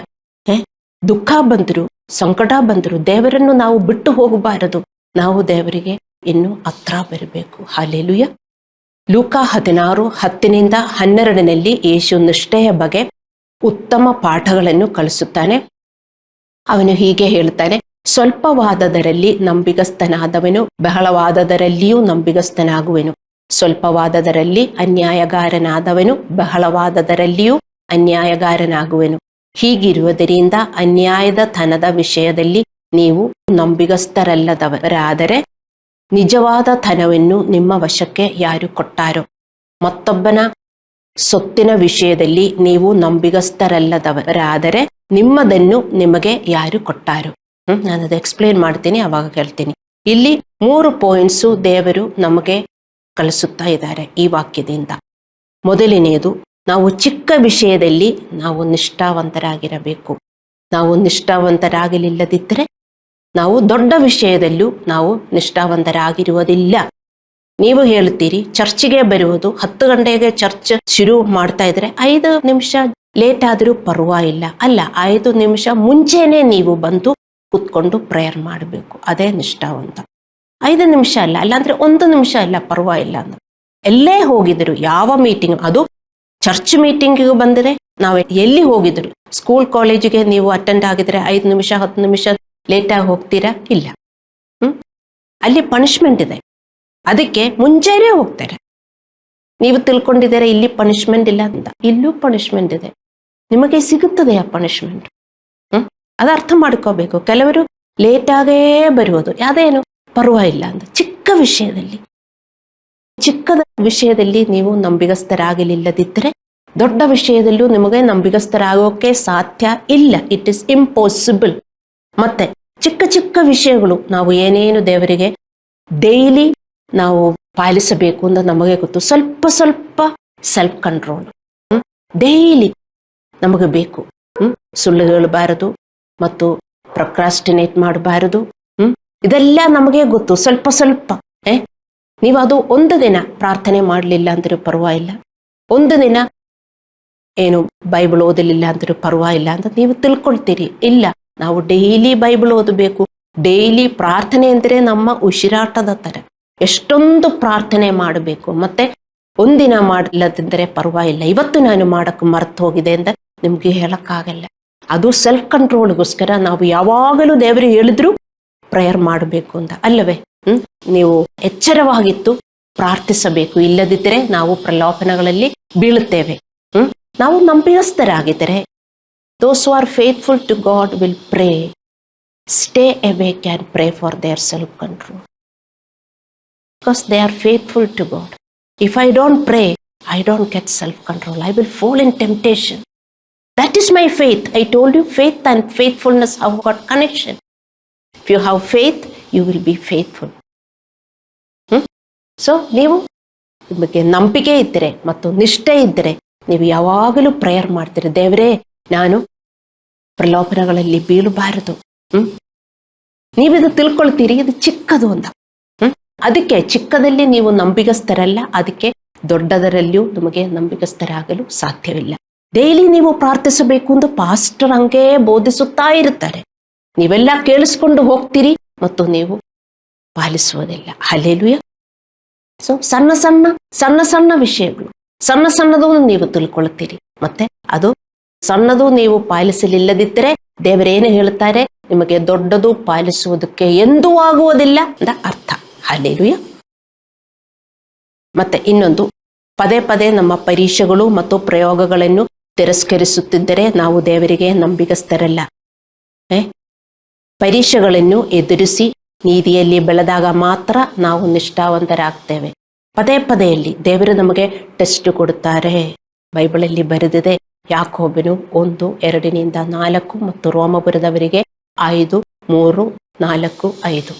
ದುಃಖ ಬಂದ್ರು, ಸಂಕಟ ಬಂದ್ರು ದೇವರನ್ನು ನಾವು ಬಿಟ್ಟು ಹೋಗಬಾರದು. ನಾವು ದೇವರಿಗೆ ಇನ್ನು ಹತ್ರ ಬರಬೇಕು. ಹಲ್ಲೆಲೂಯ. ಲೂಕ 16:10-12 ಯೇಸು ನಿಷ್ಠೆಯ ಬಗ್ಗೆ ಉತ್ತಮ ಪಾಠಗಳನ್ನು ಕಲಿಸುತ್ತಾನೆ. ಅವನು ಹೀಗೆ ಹೇಳ್ತಾನೆ, ಸ್ವಲ್ಪವಾದದರಲ್ಲಿ ನಂಬಿಗಸ್ತನಾದವನು ಬಹಳವಾದದರಲ್ಲಿಯೂ ನಂಬಿಗಸ್ತನಾಗುವೆನು. ಸ್ವಲ್ಪವಾದದರಲ್ಲಿ ಅನ್ಯಾಯಗಾರನಾದವನು ಬಹಳವಾದದರಲ್ಲಿಯೂ ಅನ್ಯಾಯಗಾರನಾಗುವೆನು. ಹೀಗಿರುವುದರಿಂದ ಅನ್ಯಾಯದ ತನದ ವಿಷಯದಲ್ಲಿ ನೀವು ನಂಬಿಗಸ್ತರಲ್ಲದವರಾದರೆ ನಿಜವಾದ ಧನವನ್ನು ನಿಮ್ಮ ವಶಕ್ಕೆ ಯಾರು ಕೊಟ್ಟಾರೋ? ಮತ್ತೊಬ್ಬನ ಸೊತ್ತಿನ ವಿಷಯದಲ್ಲಿ ನೀವು ನಂಬಿಗಸ್ತರಲ್ಲದವರಾದರೆ ನಿಮ್ಮದನ್ನು ನಿಮಗೆ ಯಾರು ಕೊಟ್ಟಾರೋ? ನಾನು ಅದು ಎಕ್ಸ್ಪ್ಲೇನ್ ಮಾಡ್ತೀನಿ, ಅವಾಗ ಹೇಳ್ತೀನಿ. ಇಲ್ಲಿ 3 ಪಾಯಿಂಟ್ಸು ದೇವರು ನಮಗೆ ಕಲಿಸುತ್ತಾ ಇದ್ದಾರೆ ಈ ವಾಕ್ಯದಿಂದ. ಮೊದಲನೆಯದು, ನಾವು ಚಿಕ್ಕ ವಿಷಯದಲ್ಲಿ ನಾವು ನಿಷ್ಠಾವಂತರಾಗಿರಬೇಕು. ನಾವು ನಿಷ್ಠಾವಂತರಾಗಲಿಲ್ಲದಿದ್ದರೆ ನಾವು ದೊಡ್ಡ ವಿಷಯದಲ್ಲೂ ನಾವು ನಿಷ್ಠಾವಂತರಾಗಿರುವುದಿಲ್ಲ. ನೀವು ಹೇಳುತ್ತೀರಿ ಚರ್ಚಿಗೆ ಬರುವುದು 10 ಗಂಟೆಗೆ ಚರ್ಚ್ ಶುರು ಮಾಡ್ತಾ ಇದ್ರೆ 5 ನಿಮಿಷ ಲೇಟ್ ಆದರೂ ಪರವಾಗಿಲ್ಲ. ಅಲ್ಲ, 5 ನಿಮಿಷ ಮುಂಚೆನೆ ನೀವು ಬಂದು ಕೂತ್ಕೊಂಡು ಪ್ರೇಯರ್ ಮಾಡಬೇಕು. ಅದೇ ನಿಷ್ಠಾವಂತ. 5 ನಿಮಿಷ ಅಲ್ಲ, ಅಲ್ಲಾಂದ್ರೆ 1 ನಿಮಿಷ ಅಲ್ಲ, ಪರವಾಗಿಲ್ಲ ಅಂತ. ಎಲ್ಲೇ ಹೋಗಿದ್ರು, ಯಾವ ಮೀಟಿಂಗ್, ಅದು ಚರ್ಚ್ ಮೀಟಿಂಗಿಗೂ ಬಂದರೆ ನಾವು ಎಲ್ಲಿ ಹೋಗಿದ್ರು, ಸ್ಕೂಲ್ ಕಾಲೇಜಿಗೆ ನೀವು ಅಟೆಂಡ್ ಆಗಿದ್ರೆ 5 ನಿಮಿಷ 10 ನಿಮಿಷ ಲೇಟಾಗಿ ಹೋಗ್ತೀರಾ? ಇಲ್ಲ. ಅಲ್ಲಿ ಪನಿಷ್ಮೆಂಟ್ ಇದೆ, ಅದಕ್ಕೆ ಮುಂಚೆನೇ ಹೋಗ್ತಾರೆ. ನೀವು ತಿಳ್ಕೊಂಡಿದ್ದೀರಾ ಇಲ್ಲಿ ಪನಿಷ್ಮೆಂಟ್ ಇಲ್ಲ ಅಂತ. ಇಲ್ಲೂ ಪನಿಷ್ಮೆಂಟ್ ಇದೆ, ನಿಮಗೆ ಸಿಗುತ್ತದೆ ಆ ಪನಿಷ್ಮೆಂಟ್. ಅದು ಅರ್ಥ ಮಾಡ್ಕೋಬೇಕು. ಕೆಲವರು ಲೇಟಾಗೇ ಬರುವುದು, ಯಾವ್ದೇನು ಪರವಾಗಿಲ್ಲ ಅಂತ ಚಿಕ್ಕ ವಿಷಯದಲ್ಲಿ. ಚಿಕ್ಕದ ವಿಷಯದಲ್ಲಿ ನೀವು ನಂಬಿಗಸ್ತರಾಗಲಿಲ್ಲದಿದ್ದರೆ ದೊಡ್ಡ ವಿಷಯದಲ್ಲೂ ನಿಮಗೆ ನಂಬಿಗಸ್ತರಾಗೋಕೆ ಸಾಧ್ಯ ಇಲ್ಲ. It is impossible. ಮತ್ತೆ ಚಿಕ್ಕ ಚಿಕ್ಕ ವಿಷಯಗಳು ನಾವು ಏನೇನು ದೇವರಿಗೆ ಡೈಲಿ ನಾವು ಪಾಲಿಸಬೇಕು ಅಂತ ನಮಗೆ ಗೊತ್ತು. ಸ್ವಲ್ಪ ಸ್ವಲ್ಪ ಸೆಲ್ಫ್ ಕಂಟ್ರೋಲ್ ಡೈಲಿ ನಮಗೆ ಬೇಕು. ಸುಳ್ಳು ಹೇಳಬಾರದು ಮತ್ತು ಪ್ರೊಕ್ರಾಸ್ಟಿನೇಟ್ ಮಾಡಬಾರದು. ಇದೆಲ್ಲ ನಮಗೆ ಗೊತ್ತು. ಸ್ವಲ್ಪ ಸ್ವಲ್ಪ ನೀವು ಅದು ಒಂದು ದಿನ ಪ್ರಾರ್ಥನೆ ಮಾಡಲಿಲ್ಲ ಅಂದ್ರೂ ಪರವಾಗಿಲ್ಲ, ಒಂದು ದಿನ ಏನು ಬೈಬಲ್ ಓದಲಿಲ್ಲ ಅಂದ್ರೂ ಪರವಾಗಿಲ್ಲ ಅಂತ ನೀವು ತಿಳ್ಕೊಳ್ತೀರಿ. ಇಲ್ಲ, ನಾವು ಡೈಲಿ ಬೈಬಲ್ ಓದಬೇಕು. ಡೈಲಿ ಪ್ರಾರ್ಥನೆ ಅಂದರೆ ನಮ್ಮ ಉಸಿರಾಟದ ಥರ. ಎಷ್ಟೊಂದು ಪ್ರಾರ್ಥನೆ ಮಾಡಬೇಕು. ಮತ್ತೆ ಒಂದಿನ ಮಾಡಲಿಲ್ಲದಿದ್ದರೆ ಪರವಾಗಿಲ್ಲ, ಇವತ್ತು ನಾನು ಮಾಡಕ್ಕೆ ಮರೆತು ಹೋಗಿದೆ ಅಂತ ನಿಮ್ಗೆ ಹೇಳಕ್ಕಾಗಲ್ಲ. ಅದು ಸೆಲ್ಫ್ ಕಂಟ್ರೋಲ್ಗೋಸ್ಕರ ನಾವು ಯಾವಾಗಲೂ ದೇವರು ಹೇಳಿದ್ರು ಪ್ರೇಯರ್ ಮಾಡಬೇಕು ಅಂತ ಅಲ್ಲವೇ? ನೀವು ಎಚ್ಚರವಾಗಿತ್ತು ಪ್ರಾರ್ಥಿಸಬೇಕು. ಇಲ್ಲದಿದ್ದರೆ ನಾವು ಪ್ರಲೋಭನೆಗಳಲ್ಲಿ ಬೀಳುತ್ತೇವೆ. ನಾವು ನಂಬಿಗಸ್ತರಾಗಿದ್ದರೆ those who are faithful to God will pray, stay awake and pray for their self control, because they are faithful to God. If I don't pray, I don't get self control. I will fall in temptation. That is my faith. I told you, faith and faithfulness have got connection. If you have faith, you will be faithful. So ನೀವು ನಿಮಗೆ ನಂಬಿಕೆ ಇದ್ದರೆ ಮತ್ತು ನಿಷ್ಠೆ ಇದ್ದರೆ ನೀವು ಯಾವಾಗಲೂ ಪ್ರೇಯರ್ ಮಾಡ್ತೀರಿ. ದೇವರೇ, ನಾನು ಪ್ರಲೋಭನೆಗಳಲ್ಲಿ ಬೀಳಬಾರದು. ನೀವಿದು ತಿಳ್ಕೊಳ್ತೀರಿ, ಇದು ಚಿಕ್ಕದು ಅಂತ. ಅದಕ್ಕೆ ಚಿಕ್ಕದಲ್ಲಿ ನೀವು ನಂಬಿಗಸ್ತರಲ್ಲ, ಅದಕ್ಕೆ ದೊಡ್ಡದರಲ್ಲಿಯೂ ನಿಮಗೆ ನಂಬಿಗಸ್ತರಾಗಲು ಸಾಧ್ಯವಿಲ್ಲ. ಡೈಲಿ ನೀವು ಪ್ರಾರ್ಥಿಸಬೇಕು ಅಂತ ಪಾಸ್ಟರ್ ಹಂಗೆ ಬೋಧಿಸುತ್ತಾ ಇರುತ್ತಾರೆ. ನೀವೆಲ್ಲ ಕೇಳಿಸ್ಕೊಂಡು ಹೋಗ್ತೀರಿ ಮತ್ತು ನೀವು ಪಾಲಿಸುವುದಿಲ್ಲ. ಹಲ್ಲೆಲೂಯಾ. ಸೊ ಸಣ್ಣ ಸಣ್ಣ ವಿಷಯಗಳು, ಸಣ್ಣದು ನೀವು ತಿಳ್ಕೊಳ್ತೀರಿ. ಮತ್ತೆ ಅದು ಸಣ್ಣದು ನೀವು ಪಾಲಿಸಲಿಲ್ಲದಿದ್ದರೆ ದೇವರೇನು ಹೇಳ್ತಾರೆ, ನಿಮಗೆ ದೊಡ್ಡದು ಪಾಲಿಸುವುದಕ್ಕೆ ಎಂದೂ ಆಗುವುದಿಲ್ಲ ಅಂತ ಅರ್ಥ. ಹಲ್ಲೆಲೂಯಾ. ಮತ್ತೆ ಇನ್ನೊಂದು, ಪದೇ ಪದೇ ನಮ್ಮ ಪರೀಕ್ಷೆಗಳು ಮತ್ತು ಪ್ರಯೋಗಗಳನ್ನು ತಿರಸ್ಕರಿಸುತ್ತಿದ್ದರೆ ನಾವು ದೇವರಿಗೆ ನಂಬಿಗಸ್ತರಲ್ಲ. ಪರೀಕ್ಷೆಗಳನ್ನು ಎದುರಿಸಿ ನೀತಿಯಲ್ಲಿ ಬೆಳೆದಾಗ ಮಾತ್ರ ನಾವು ನಿಷ್ಠಾವಂತರಾಗ್ತೇವೆ. ಪದೇ ಪದೇಯಲ್ಲಿ ದೇವರು ನಮಗೆ ಟೆಸ್ಟ್ ಕೊಡುತ್ತಾರೆ. ಬೈಬಲಲ್ಲಿ ಬರೆದಿದೆ, ಯಾಕೋಬನು 1:2-4 ಮತ್ತು ರೋಮಪುರದವರಿಗೆ 5:3-4-5.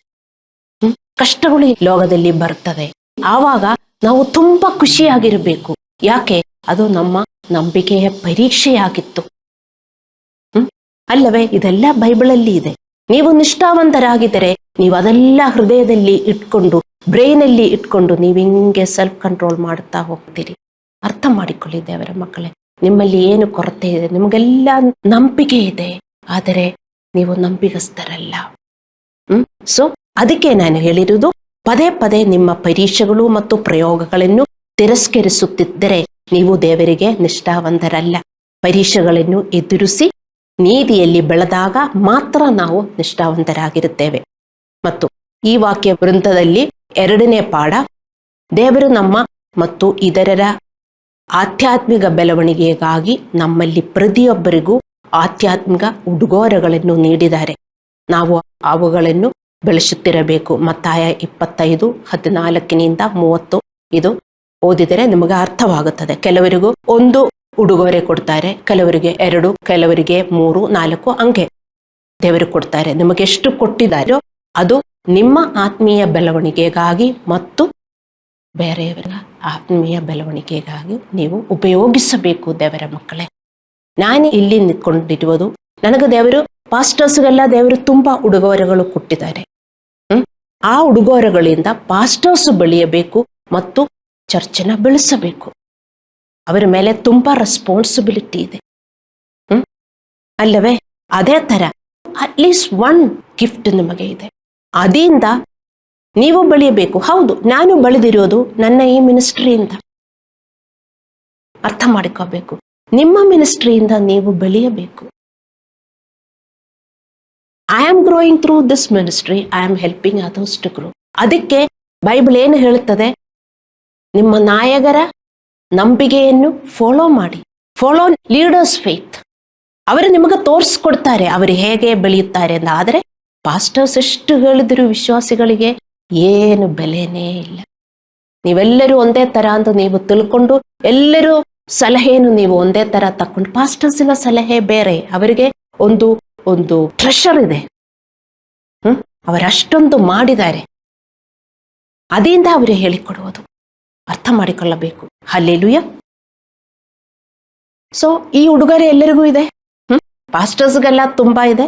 ಕಷ್ಟಗಳು ಈ ಲೋಕದಲ್ಲಿ ಬರ್ತದೆ. ಆವಾಗ ನಾವು ತುಂಬಾ ಖುಷಿಯಾಗಿರಬೇಕು. ಯಾಕೆ? ಅದು ನಮ್ಮ ನಂಬಿಕೆಯ ಪರೀಕ್ಷೆಯಾಗಿತ್ತು. ಅಲ್ಲವೇ? ಇದೆಲ್ಲ ಬೈಬಲಲ್ಲಿ ಇದೆ. ನೀವು ನಿಷ್ಠಾವಂತರಾಗಿದ್ದರೆ ನೀವು ಅದೆಲ್ಲ ಹೃದಯದಲ್ಲಿ ಇಟ್ಕೊಂಡು, ಬ್ರೈನಲ್ಲಿ ಇಟ್ಕೊಂಡು ನೀವು ಹಿಂಗೆ ಸೆಲ್ಫ್ ಕಂಟ್ರೋಲ್ ಮಾಡುತ್ತಾ ಹೋಗ್ತೀರಿ. ಅರ್ಥ ಮಾಡಿಕೊಳ್ಳಿ ದೇವರ ಮಕ್ಕಳೇ, ನಿಮ್ಮಲ್ಲಿ ಏನು ಕೊರತೆ ಇದೆ? ನಿಮಗೆಲ್ಲ ನಂಬಿಕೆ ಇದೆ, ಆದರೆ ನೀವು ನಂಬಿಗಸ್ತರಲ್ಲ. ಸೊ ಅದಕ್ಕೆ ನಾನು ಹೇಳಿರುವುದು, ಪದೇ ಪದೇ ನಿಮ್ಮ ಪರೀಕ್ಷೆಗಳು ಮತ್ತು ಪ್ರಯೋಗಗಳನ್ನು ತಿರಸ್ಕರಿಸುತ್ತಿದ್ದರೆ ನೀವು ದೇವರಿಗೆ ನಿಷ್ಠಾವಂತರಲ್ಲ. ಪರೀಕ್ಷೆಗಳನ್ನು ಎದುರಿಸಿ ನೀತಿಯಲ್ಲಿ ಬೆಳೆದಾಗ ಮಾತ್ರ ನಾವು ನಿಷ್ಠಾವಂತರಾಗಿರುತ್ತೇವೆ. ಮತ್ತು ಈ ವಾಕ್ಯ ವೃಂದದಲ್ಲಿ 2ನೇ ಪಾಠ, ದೇವರು ನಮ್ಮ ಮತ್ತು ಇತರರ ಆಧ್ಯಾತ್ಮಿಕ ಬೆಳವಣಿಗೆಗಾಗಿ ನಮ್ಮಲ್ಲಿ ಪ್ರತಿಯೊಬ್ಬರಿಗೂ ಆಧ್ಯಾತ್ಮಿಕ ಉಡುಗೊರೆಗಳನ್ನು ನೀಡಿದ್ದಾರೆ. ನಾವು ಅವುಗಳನ್ನು ಬೆಳೆಸುತ್ತಿರಬೇಕು. ಮತ್ತಾಯ 25:14-30 ಇದು ಓದಿದರೆ ನಿಮಗೆ ಅರ್ಥವಾಗುತ್ತದೆ. ಕೆಲವರಿಗೂ 1 ಉಡುಗೊರೆ ಕೊಡ್ತಾರೆ, ಕೆಲವರಿಗೆ 2, ಕೆಲವರಿಗೆ 3, 4 ಹಂಗೆ ದೇವರು ಕೊಡ್ತಾರೆ. ನಿಮಗೆ ಎಷ್ಟು ಕೊಟ್ಟಿದ್ದಾರೋ ಅದು ನಿಮ್ಮ ಆತ್ಮೀಯ ಬೆಳವಣಿಗೆಗಾಗಿ ಮತ್ತು ಬೇರೆಯವರ ಆತ್ಮೀಯ ಬೆಳವಣಿಗೆಗಾಗಿ ನೀವು ಉಪಯೋಗಿಸಬೇಕು. ದೇವರ ಮಕ್ಕಳೇ, ನಾನು ಇಲ್ಲಿ ನಿಂತ್ಕೊಂಡಿರುವುದು, ನನಗೆ ದೇವರು, ಪಾಸ್ಟರ್ಸ್ಗೆಲ್ಲ ದೇವರು ತುಂಬಾ ಉಡುಗೊರೆಗಳು ಕೊಟ್ಟಿದ್ದಾರೆ. ಆ ಉಡುಗೊರೆಗಳಿಂದ ಪಾಸ್ಟರ್ಸ್ ಬೆಳೆಯಬೇಕು ಮತ್ತು ಚರ್ಚನ ಬೆಳೆಸಬೇಕು. ಅವರ ಮೇಲೆ ತುಂಬಾ ರೆಸ್ಪಾನ್ಸಿಬಿಲಿಟಿ ಇದೆ, ಅಲ್ಲವೇ? ಅದೇ ತರ ಅಟ್ಲೀಸ್ಟ್ 1 ಗಿಫ್ಟ್ ನಿಮಗೆ ಇದೆ, ಅದರಿಂದ ನೀವು ಬೆಳೆಯಬೇಕು. ಹೌದು, ನಾನು ಬೆಳೆದಿರೋದು ನನ್ನ ಈ ಮಿನಿಸ್ಟ್ರಿಯಿಂದ. ಅರ್ಥ ಮಾಡಿಕೋಬೇಕು, ನಿಮ್ಮ ಮಿನಿಸ್ಟ್ರಿಯಿಂದ ನೀವು ಬೆಳೆಯಬೇಕು. I am growing through this ministry, I am helping others to grow. ಅದಕ್ಕೆ ಬೈಬಲ್ ಏನು ಹೇಳುತ್ತದೆ? ನಿಮ್ಮ ನಾಯಕರ ನಂಬಿಕೆಯನ್ನು ಫಾಲೋ ಮಾಡಿ. Follow leaders faith. ಅವರು ನಿಮಗೆ ತೋರಿಸ್ಕೊಡ್ತಾರೆ ಅವರು ಹೇಗೆ ಬೆಳೆಯುತ್ತಾರೆ ಅಂತ. ಆದರೆ ಪಾಸ್ಟರ್ಸ್ ಎಷ್ಟು ಹೇಳಿದ್ರು ವಿಶ್ವಾಸಿಗಳಿಗೆ ಏನು ಬೆಲೆನೇ ಇಲ್ಲ. ನೀವೆಲ್ಲರೂ ಒಂದೇ ತರ ಅಂತ ನೀವು ತಿಳ್ಕೊಂಡು ಎಲ್ಲರೂ ಸಲಹೆಯನ್ನು ನೀವು ಒಂದೇ ತರ ತಕೊಂಡು, ಪಾಸ್ಟರ್ಸಿನ ಸಲಹೆ ಬೇರೆ, ಅವರಿಗೆ ಒಂದು ಒಂದು ಟ್ರೆಷರ್ ಇದೆ. ಅವರಷ್ಟೊಂದು ಮಾಡಿದ್ದಾರೆ, ಅದರಿಂದ ಅವರು ಹೇಳಿಕೊಡುವುದು ಅರ್ಥ ಮಾಡಿಕೊಳ್ಳಬೇಕು. ಹಲ್ಲೆಲೂಯಾ. ಸೊ ಈ ಉಡುಗೊರೆ ಎಲ್ಲರಿಗೂ ಇದೆ. ಪಾಸ್ಟರ್ಸ್ಗೆಲ್ಲ ತುಂಬಾ ಇದೆ,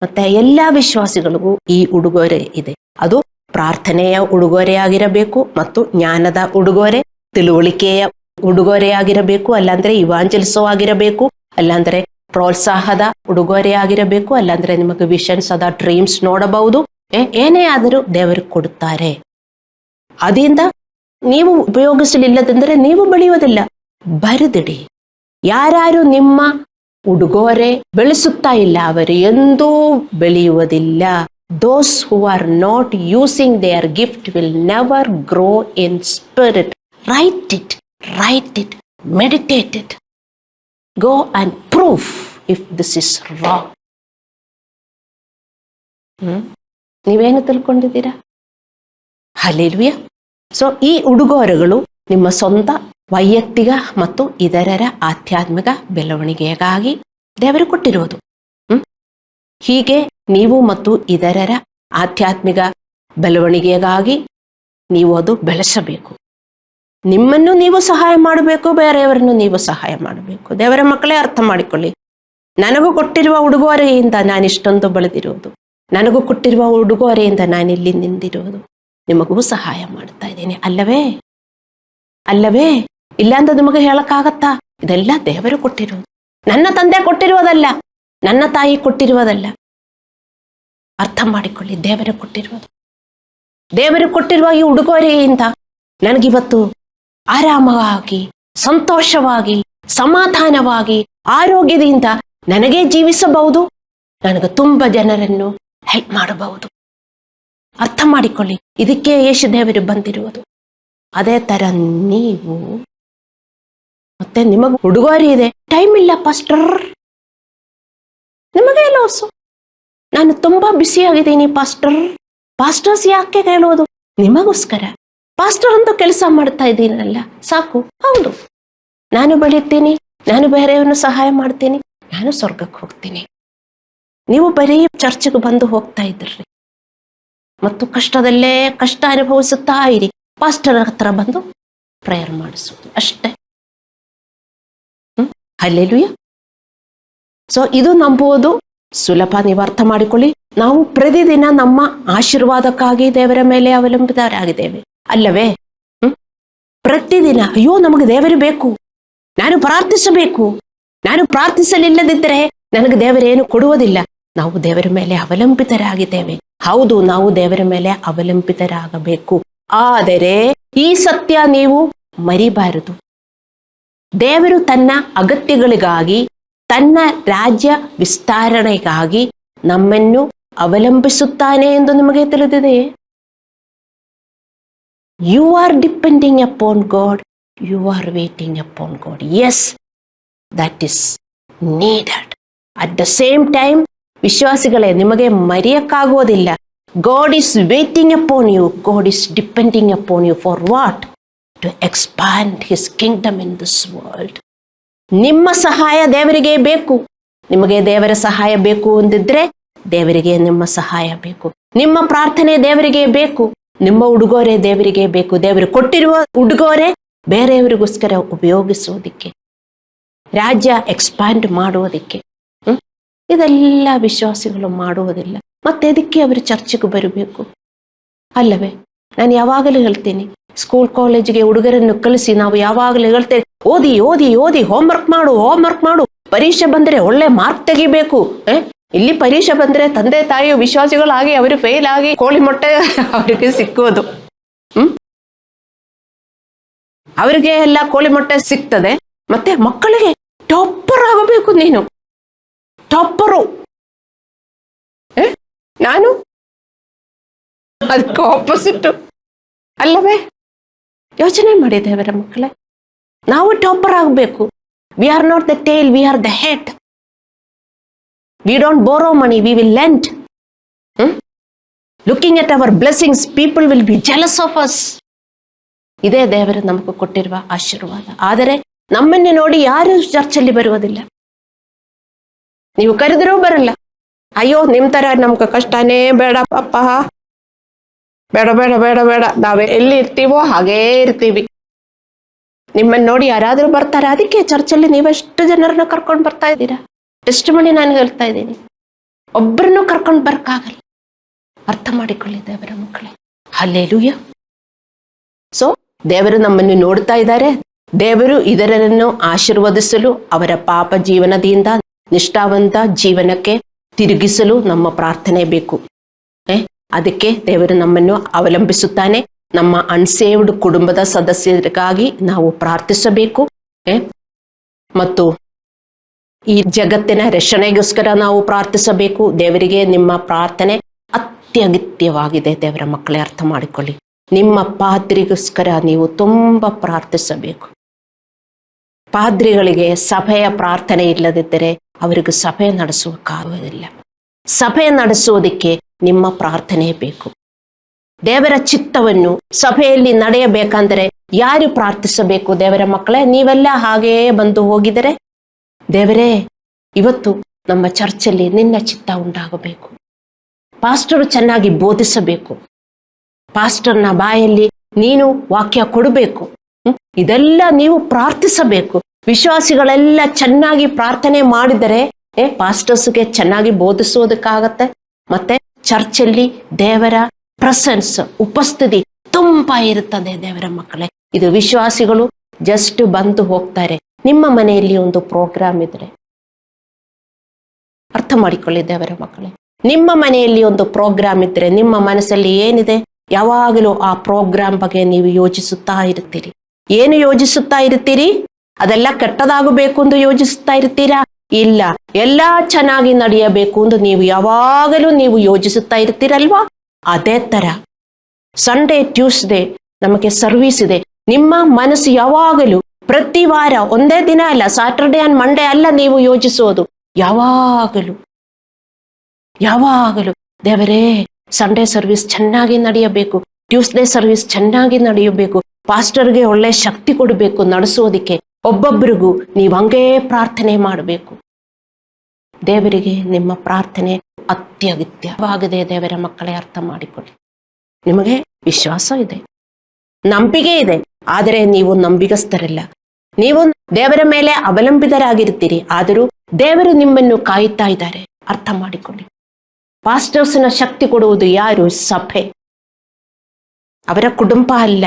ಮತ್ತೆ ಎಲ್ಲಾ ವಿಶ್ವಾಸಿಗಳಿಗೂ ಈ ಉಡುಗೊರೆ ಇದೆ. ಅದು ಪ್ರಾರ್ಥನೆಯ ಉಡುಗೊರೆ ಆಗಿರಬೇಕು, ಮತ್ತು ಜ್ಞಾನದ ಉಡುಗೊರೆ, ತಿಳುವಳಿಕೆಯ ಉಡುಗೊರೆ ಆಗಿರಬೇಕು, ಅಲ್ಲಾಂದ್ರೆ ಇವಾಂಜಲಿಸೋ ಆಗಿರಬೇಕು, ಅಲ್ಲಾಂದ್ರೆ ಪ್ರೋತ್ಸಾಹದ ಉಡುಗೊರೆ ಆಗಿರಬೇಕು, ಅಲ್ಲಾಂದ್ರೆ ನಿಮಗೆ ವಿಷನ್ಸ್ ಅದ ಡ್ರೀಮ್ಸ್ ನೋಡಬಹುದು. ಏನೇ ಆದರೂ ದೇವರು ಕೊಡುತ್ತಾರೆ. ಅದರಿಂದ ನೀವು ಉಪಯೋಗಿಸಲಿಲ್ಲದಂದ್ರೆ ನೀವು ಬೆಳೆಯುವುದಿಲ್ಲ. ಬರೆದಿಡಿ. ಯಾರು ನಿಮ್ಮ ಉಡುಗೊರೆ ಬೆಳೆಸುತ್ತಾ ಇಲ್ಲ ಅವರು ಎಂದೂ ಬೆಳೆಯುವುದಿಲ್ಲ. Those who are not using their gift will never grow in spirit. Write it, meditate it. Go and prove if this is wrong. ನೀವೇನು ತಿಳ್ಕೊಂಡಿದ್ದೀರಾ? ಹಲ್ಲೆಲೂಯಾ. ಸೊ ಈ ಉಡುಗೊರೆಗಳು ನಿಮ್ಮ ಸ್ವಂತ ವೈಯಕ್ತಿಕ ಮತ್ತು ಇತರರ ಆಧ್ಯಾತ್ಮಿಕ ಬೆಳವಣಿಗೆಗಾಗಿ ದೇವರು ಕೊಟ್ಟಿರುವುದು. ಹೀಗೆ ನೀವು ಮತ್ತು ಇತರರ ಆಧ್ಯಾತ್ಮಿಕ ಬೆಳವಣಿಗೆಗಾಗಿ ನೀವು ಅದು ಬೆಳೆಸಬೇಕು. ನಿಮ್ಮನ್ನು ನೀವು ಸಹಾಯ ಮಾಡಬೇಕು, ಬೇರೆಯವರನ್ನು ನೀವು ಸಹಾಯ ಮಾಡಬೇಕು. ದೇವರ ಮಕ್ಕಳೇ ಅರ್ಥ ಮಾಡಿಕೊಳ್ಳಿ. ನನಗೂ ಕೊಟ್ಟಿರುವ ಉಡುಗೊರೆಯಿಂದ ನಾನು ಇಷ್ಟೊಂದು ಬೆಳೆದಿರುವುದು, ನನಗೂ ಕೊಟ್ಟಿರುವ ಉಡುಗೊರೆಯಿಂದ ನಾನಿಲ್ಲಿ ನಿಂತಿರುವುದು, ನಿಮಗೂ ಸಹಾಯ ಮಾಡ್ತಾ ಇದ್ದೇನೆ. ಅಲ್ಲವೇ ಇಲ್ಲ ಅಂತ ನಿಮಗೆ ಹೇಳಕ್ಕಾಗತ್ತಾ? ಇದೆಲ್ಲ ದೇವರು ಕೊಟ್ಟಿರುವುದು, ನನ್ನ ತಂದೆ ಕೊಟ್ಟಿರುವುದಲ್ಲ, ನನ್ನ ತಾಯಿ ಕೊಟ್ಟಿರುವುದಲ್ಲ. ಅರ್ಥ ಮಾಡಿಕೊಳ್ಳಿ, ದೇವರು ಕೊಟ್ಟಿರುವುದು. ದೇವರು ಕೊಟ್ಟಿರುವ ಈ ಉಡುಗೊರೆಯಿಂದ ನನಗಿವತ್ತು ಆರಾಮವಾಗಿ, ಸಂತೋಷವಾಗಿ, ಸಮಾಧಾನವಾಗಿ, ಆರೋಗ್ಯದಿಂದ ನನಗೆ ಜೀವಿಸಬಹುದು, ನನಗೆ ತುಂಬ ಜನರನ್ನು ಹೆಲ್ಪ್ ಮಾಡಬಹುದು. ಅರ್ಥ ಮಾಡಿಕೊಳ್ಳಿ, ಇದಕ್ಕೆ ಯೇಸು ದೇವರು ಬಂದಿರುವುದು. ಅದೇ ತರ ನೀವು ಮತ್ತೆ ನಿಮಗೆ ಉಡುಗೊರೆ ಇದೆ. ಟೈಮ್ ಇಲ್ಲ ಪಾಸ್ಟರ್, ನಿಮಗೆ ಲೋಸು, ನಾನು ತುಂಬಾ ಬಿಸಿಯಾಗಿದ್ದೀನಿ ಪಾಸ್ಟರ್ಸ್ ಯಾಕೆ ಹೇಳೋದು? ನಿಮಗೋಸ್ಕರ. ಪಾಸ್ಟರ್ ಅಂತ ಕೆಲಸ ಮಾಡ್ತಾ ಇದ್ದೀನಲ್ಲ, ಸಾಕು. ಹೌದು, ನಾನು ಬೆಳೀತೀನಿ, ನಾನು ಬೇರೆಯವ್ರನ್ನು ಸಹಾಯ ಮಾಡ್ತೀನಿ, ನಾನು ಸ್ವರ್ಗಕ್ಕೆ ಹೋಗ್ತೀನಿ. ನೀವು ಬರೀ ಚರ್ಚ್ಗೆ ಬಂದು ಹೋಗ್ತಾ ಇದ್ರಿ ಮತ್ತು ಕಷ್ಟದಲ್ಲೇ ಕಷ್ಟ ಅನುಭವಿಸುತ್ತಾ ಇರಿ. ಪಾಸ್ಟರ್ ಹತ್ರ ಬಂದು ಪ್ರೇಯರ್ ಮಾಡಿಸೋದು ಅಷ್ಟೇ. ಹಲ್ಲೆಲೂಯಾ. ಸೊ ಇದು ನಂಬುವುದು ಸುಲಭ. ನೀವು ಅರ್ಥ ಮಾಡಿಕೊಳ್ಳಿ. ನಾವು ಪ್ರತಿದಿನ ನಮ್ಮ ಆಶೀರ್ವಾದಕ್ಕಾಗಿ ದೇವರ ಮೇಲೆ ಅವಲಂಬಿತರಾಗಿದ್ದೇವೆ, ಅಲ್ಲವೇ? ಪ್ರತಿದಿನ ಅಯ್ಯೋ ನಮಗೆ ದೇವರು ಬೇಕು, ನಾನು ಪ್ರಾರ್ಥಿಸಬೇಕು, ನಾನು ಪ್ರಾರ್ಥಿಸಲಿಲ್ಲದಿದ್ದರೆ ನನಗೆ ದೇವರೇನು ಕೊಡುವುದಿಲ್ಲ. ನಾವು ದೇವರ ಮೇಲೆ ಅವಲಂಬಿತರಾಗಿದ್ದೇವೆ. ಹೌದು, ನಾವು ದೇವರ ಮೇಲೆ ಅವಲಂಬಿತರಾಗಬೇಕು. ಆದರೆ ಈ ಸತ್ಯ ನೀವು ಮರಿಬಾರದು. ದೇವರು ತನ್ನ ಅಗತ್ಯಗಳಿಗಾಗಿ, ತನ್ನ ರಾಜ್ಯ ವಿಸ್ತರಣೆಗಾಗಿ ನಮ್ಮನ್ನು ಅವಲಂಬಿಸುತ್ತಾನೆ ಎಂದು ನಿಮಗೆ ತಿಳಿದಿದೆಯೇ? You are depending upon God, you are waiting upon God. Yes, that is needed. At the same time ವಿಶ್ವಾಸಿಗಳೇ, ನಿಮಗೆ ಮರೆಯಕ್ಕಾಗೋದಿಲ್ಲ. God is waiting upon you. God is depending upon you for what? To expand His kingdom in this world. ನಿಮ್ಮ ಸಹಾಯ ದೇವರಿಗೆ ಬೇಕು. ನಿಮಗೆ ದೇವರ ಸಹಾಯ ಬೇಕು ಅಂದಿದ್ರೆ ದೇವರಿಗೆ ನಿಮ್ಮ ಸಹಾಯ ಬೇಕು. ನಿಮ್ಮ ಪ್ರಾರ್ಥನೆ ದೇವರಿಗೆ ಬೇಕು. ನಿಮ್ಮ ಉಡುಗೊರೆ ದೇವರಿಗೆ ಬೇಕು. ದೇವರು ಕೊಟ್ಟಿರುವ ಉಡುಗೊರೆ ಬೇರೆಯವರಿಗೋಸ್ಕರ ಉಪಯೋಗಿಸುವುದಕ್ಕೆ, ರಾಜ್ಯ ಎಕ್ಸ್ಪ್ಯಾಂಡ್ ಮಾಡುವುದಕ್ಕೆ. ಇದೆಲ್ಲ ವಿಶ್ವಾಸಿಗಳು ಮಾಡುವುದಿಲ್ಲ. ಮತ್ತೆ ಅದಕ್ಕೆ ಅವರು ಚರ್ಚೆಗೆ ಬರಬೇಕು, ಅಲ್ಲವೇ? ನಾನು ಯಾವಾಗಲೂ ಹೇಳ್ತೀನಿ, ಸ್ಕೂಲ್ ಕಾಲೇಜಿಗೆ ಹುಡುಗರನ್ನು ಕಳಿಸಿ ನಾವು ಯಾವಾಗಲೂ ಹೇಳ್ತೇವೆ, ಓದಿ ಓದಿ ಓದಿ, ಹೋಮ್ವರ್ಕ್ ಮಾಡು, ಪರೀಕ್ಷೆ ಬಂದರೆ ಒಳ್ಳೆ ಮಾರ್ಕ್ ತೆಗಿಬೇಕು. ಇಲ್ಲಿ ಪರೀಕ್ಷೆ ಬಂದರೆ ತಂದೆ ತಾಯಿ ವಿಶ್ವಾಸಿಗಳಾಗಿ ಅವರು ಫೇಲ್ ಆಗಿ ಕೋಳಿ ಮೊಟ್ಟೆ ಅವರಿಗೆ ಸಿಕ್ಕುವುದು. ಅವರಿಗೆ ಎಲ್ಲ ಕೋಳಿ ಮೊಟ್ಟೆ ಸಿಗ್ತದೆ. ಮತ್ತೆ ಮಕ್ಕಳಿಗೆ ಟಾಪರ್ ಆಗಬೇಕು, ನೀನು ಟಾಪರು. ನಾನು ಅದಕ್ಕೆ ಆಪೋಸಿಟ್, ಅಲ್ಲವೇ? ಯೋಚನೆ ಮಾಡಿ ದೇವರ ಮಕ್ಕಳೇ, ನಾವು ಟಾಪರ್ ಆಗಬೇಕು. We are not the tail, we are the head. We don't borrow money, we will lend. Looking at our blessings, people will be jealous of us. ಇದೇ ದೇವರು ನಮಗೆ ಕೊಟ್ಟಿರುವ ಆಶೀರ್ವಾದ. ಆದರೆ ನಮ್ಮನ್ನೇ ನೋಡಿ ಯಾರು ಚರ್ಚಲ್ಲಿ ಬರುವುದಿಲ್ಲ. ನೀವು ಕರೆದರೂ ಬರಲ್ಲ. ಅಯ್ಯೋ ನಿಮ್ ತರ ನಮ್ಗೆ ಕಷ್ಟನೇ ಬೇಡ ಪಪ್ಪ, ಬೇಡ ಬೇಡ ಬೇಡ ಬೇಡ, ನಾವೇ ಎಲ್ಲಿ ಇರ್ತೀವೋ ಹಾಗೇ ಇರ್ತೀವಿ. ನಿಮ್ಮನ್ನ ನೋಡಿ ಯಾರಾದ್ರೂ ಬರ್ತಾರೆ. ಅದಕ್ಕೆ ಚರ್ಚಲ್ಲಿ ನೀವೆಷ್ಟು ಜನರನ್ನ ಕರ್ಕೊಂಡು ಬರ್ತಾ ಇದ್ದೀರಾ? ಟೆಸ್ಟ್ ಮಣಿ ನಾನು ಹೇಳ್ತಾ ಇದ್ದೀನಿ, ಒಬ್ಬರನ್ನು ಕರ್ಕೊಂಡು ಬರಕ್ಕಾಗಲ್ಲ. ಅರ್ಥ ಮಾಡಿಕೊಳ್ಳಿ ದೇವರ ಮಕ್ಕಳೇ. ಹಲ್ಲೆಲೂಯಾ. ಸೊ ದೇವರು ನಮ್ಮನ್ನು ನೋಡ್ತಾ ಇದ್ದಾರೆ. ದೇವರು ಇದರನ್ನು ಆಶೀರ್ವದಿಸಲು, ಅವರ ಪಾಪ ಜೀವನದಿಂದ ನಿಷ್ಠಾವಂತ ಜೀವನಕ್ಕೆ ತಿರುಗಿಸಲು ನಮ್ಮ ಪ್ರಾರ್ಥನೆ ಬೇಕು. ಅದಕ್ಕೆ ದೇವರು ನಮ್ಮನ್ನು ಅವಲಂಬಿಸುತ್ತಾನೆ. ನಮ್ಮ ಅನ್ಸೇವ್ಡ್ ಕುಟುಂಬದ ಸದಸ್ಯರಿಗಾಗಿ ನಾವು ಪ್ರಾರ್ಥಿಸಬೇಕು. ಮತ್ತು ಈ ಜಗತ್ತಿನ ರಕ್ಷಣೆಗೋಸ್ಕರ ನಾವು ಪ್ರಾರ್ಥಿಸಬೇಕು. ದೇವರಿಗೆ ನಿಮ್ಮ ಪ್ರಾರ್ಥನೆ ಅತ್ಯಗತ್ಯವಾಗಿದೆ. ದೇವರ ಮಕ್ಕಳೇ, ಅರ್ಥ ಮಾಡಿಕೊಳ್ಳಿ. ನಿಮ್ಮ ಪಾದ್ರಿಗೋಸ್ಕರ ನೀವು ತುಂಬ ಪ್ರಾರ್ಥಿಸಬೇಕು. ಪಾದ್ರಿಗಳಿಗೆ ಸಭೆಯ ಪ್ರಾರ್ಥನೆ ಇಲ್ಲದಿದ್ದರೆ ಅವರಿಗೆ ಸಭೆ ನಡೆಸುವುದಕ್ಕಾಗುವುದಿಲ್ಲ. ಸಭೆ ನಡೆಸುವುದಕ್ಕೆ ನಿಮ್ಮ ಪ್ರಾರ್ಥನೆ ಬೇಕು. ದೇವರ ಚಿತ್ತವನ್ನು ಸಭೆಯಲ್ಲಿ ನಡೆಯಬೇಕಂದ್ರೆ ಯಾರು ಪ್ರಾರ್ಥಿಸಬೇಕು? ದೇವರ ಮಕ್ಕಳೇ, ನೀವೆಲ್ಲ ಹಾಗೆಯೇ ಬಂದು ಹೋಗಿದರೆ, ದೇವರೇ ಇವತ್ತು ನಮ್ಮ ಚರ್ಚಲ್ಲಿ ನಿನ್ನ ಚಿತ್ತ ಉಂಟಾಗಬೇಕು. ಪಾಸ್ಟರ್ ಚೆನ್ನಾಗಿ ಬೋಧಿಸಬೇಕು. ಪಾಸ್ಟರ್ನ ಬಾಯಲ್ಲಿ ನೀನು ವಾಕ್ಯ ಕೊಡಬೇಕು. ಇದೆಲ್ಲ ನೀವು ಪ್ರಾರ್ಥಿಸಬೇಕು. ವಿಶ್ವಾಸಿಗಳೆಲ್ಲ ಚೆನ್ನಾಗಿ ಪ್ರಾರ್ಥನೆ ಮಾಡಿದರೆ ಪಾಸ್ಟರ್ಸ್ಗೆ ಚೆನ್ನಾಗಿ ಬೋಧಿಸೋದಕ್ಕಾಗತ್ತೆ. ಮತ್ತೆ ಚರ್ಚಲ್ಲಿ ದೇವರ ಪ್ರೆಸೆನ್ಸ್, ಉಪಸ್ಥಿತಿ ತುಂಬಾ ಇರುತ್ತದೆ. ದೇವರ ಮಕ್ಕಳೇ, ಇದು ವಿಶ್ವಾಸಿಗಳು ಜಸ್ಟ್ ಬಂದು ಹೋಗ್ತಾರೆ. ನಿಮ್ಮ ಮನೆಯಲ್ಲಿ ಒಂದು ಪ್ರೋಗ್ರಾಮ್ ಇದ್ರೆ, ಅರ್ಥ ಮಾಡಿಕೊಳ್ಳಿ ದೇವರ ಮಕ್ಕಳೇ, ನಿಮ್ಮ ಮನೆಯಲ್ಲಿ ಒಂದು ಪ್ರೋಗ್ರಾಮ್ ಇದ್ರೆ ನಿಮ್ಮ ಮನಸ್ಸಲ್ಲಿ ಏನಿದೆ? ಯಾವಾಗಲೂ ಆ ಪ್ರೋಗ್ರಾಮ್ ಬಗ್ಗೆ ನೀವು ಯೋಚಿಸುತ್ತಾ ಇರ್ತೀರಿ. ಏನು ಯೋಚಿಸುತ್ತಾ ಇರ್ತೀರಿ? ಅದೆಲ್ಲ ಕೆಟ್ಟದಾಗಬೇಕು ಎಂದು ಯೋಚಿಸುತ್ತಾ ಇರ್ತೀರಾ? ಇಲ್ಲ, ಎಲ್ಲ ಚೆನ್ನಾಗಿ ನಡೆಯಬೇಕು ಎಂದು ನೀವು ಯಾವಾಗಲೂ ನೀವು ಯೋಚಿಸುತ್ತಾ ಇರ್ತೀರಲ್ವಾ? ಅದೇ ತರ ಸಂಡೇ ಟ್ಯೂಸ್ಡೇ ನಮಗೆ ಸರ್ವಿಸ್ ಇದೆ. ನಿಮ್ಮ ಮನಸ್ಸು ಯಾವಾಗಲೂ ಪ್ರತಿ ವಾರ, ಒಂದೇ ದಿನ ಅಲ್ಲ, ಸಾಟರ್ಡೆ ಅಂಡ್ ಮಂಡೇ ಅಲ್ಲ ನೀವು ಯೋಚಿಸೋದು. ಯಾವಾಗಲೂ ದೇವರೇ ಸಂಡೇ ಸರ್ವಿಸ್ ಚೆನ್ನಾಗಿ ನಡೆಯಬೇಕು, ಟ್ಯೂಸ್ಡೇ ಸರ್ವಿಸ್ ಚೆನ್ನಾಗಿ ನಡೆಯಬೇಕು, ಪಾಸ್ಟರ್ಗೆ ಒಳ್ಳೆ ಶಕ್ತಿ ಕೊಡಬೇಕು ನಡೆಸೋದಿಕ್ಕೆ. ಒಬ್ಬೊಬ್ಬರಿಗೂ ನೀವು ಹಂಗೇ ಪ್ರಾರ್ಥನೆ ಮಾಡಬೇಕು. ದೇವರಿಗೆ ನಿಮ್ಮ ಪ್ರಾರ್ಥನೆ ಅತ್ಯಗತ್ಯವಾಗಿದೆ. ದೇವರ ಮಕ್ಕಳೇ, ಅರ್ಥ ಮಾಡಿಕೊಳ್ಳಿ. ನಿಮಗೆ ವಿಶ್ವಾಸ ಇದೆ, ನಂಬಿಕೆ ಇದೆ, ಆದರೆ ನೀವು ನಂಬಿಗಸ್ತರಲ್ಲ. ನೀವು ದೇವರ ಮೇಲೆ ಅವಲಂಬಿತರಾಗಿರ್ತೀರಿ, ಆದರೂ ದೇವರು ನಿಮ್ಮನ್ನು ಕಾಯುತ್ತಾ ಇದ್ದಾರೆ. ಅರ್ಥ ಮಾಡಿಕೊಳ್ಳಿ. ಪಾಸ್ಟರ್ಸ್ನ ಶಕ್ತಿ ಕೊಡುವುದು ಯಾರು? ಸಭೆ, ಅವರ ಕುಟುಂಬ ಅಲ್ಲ.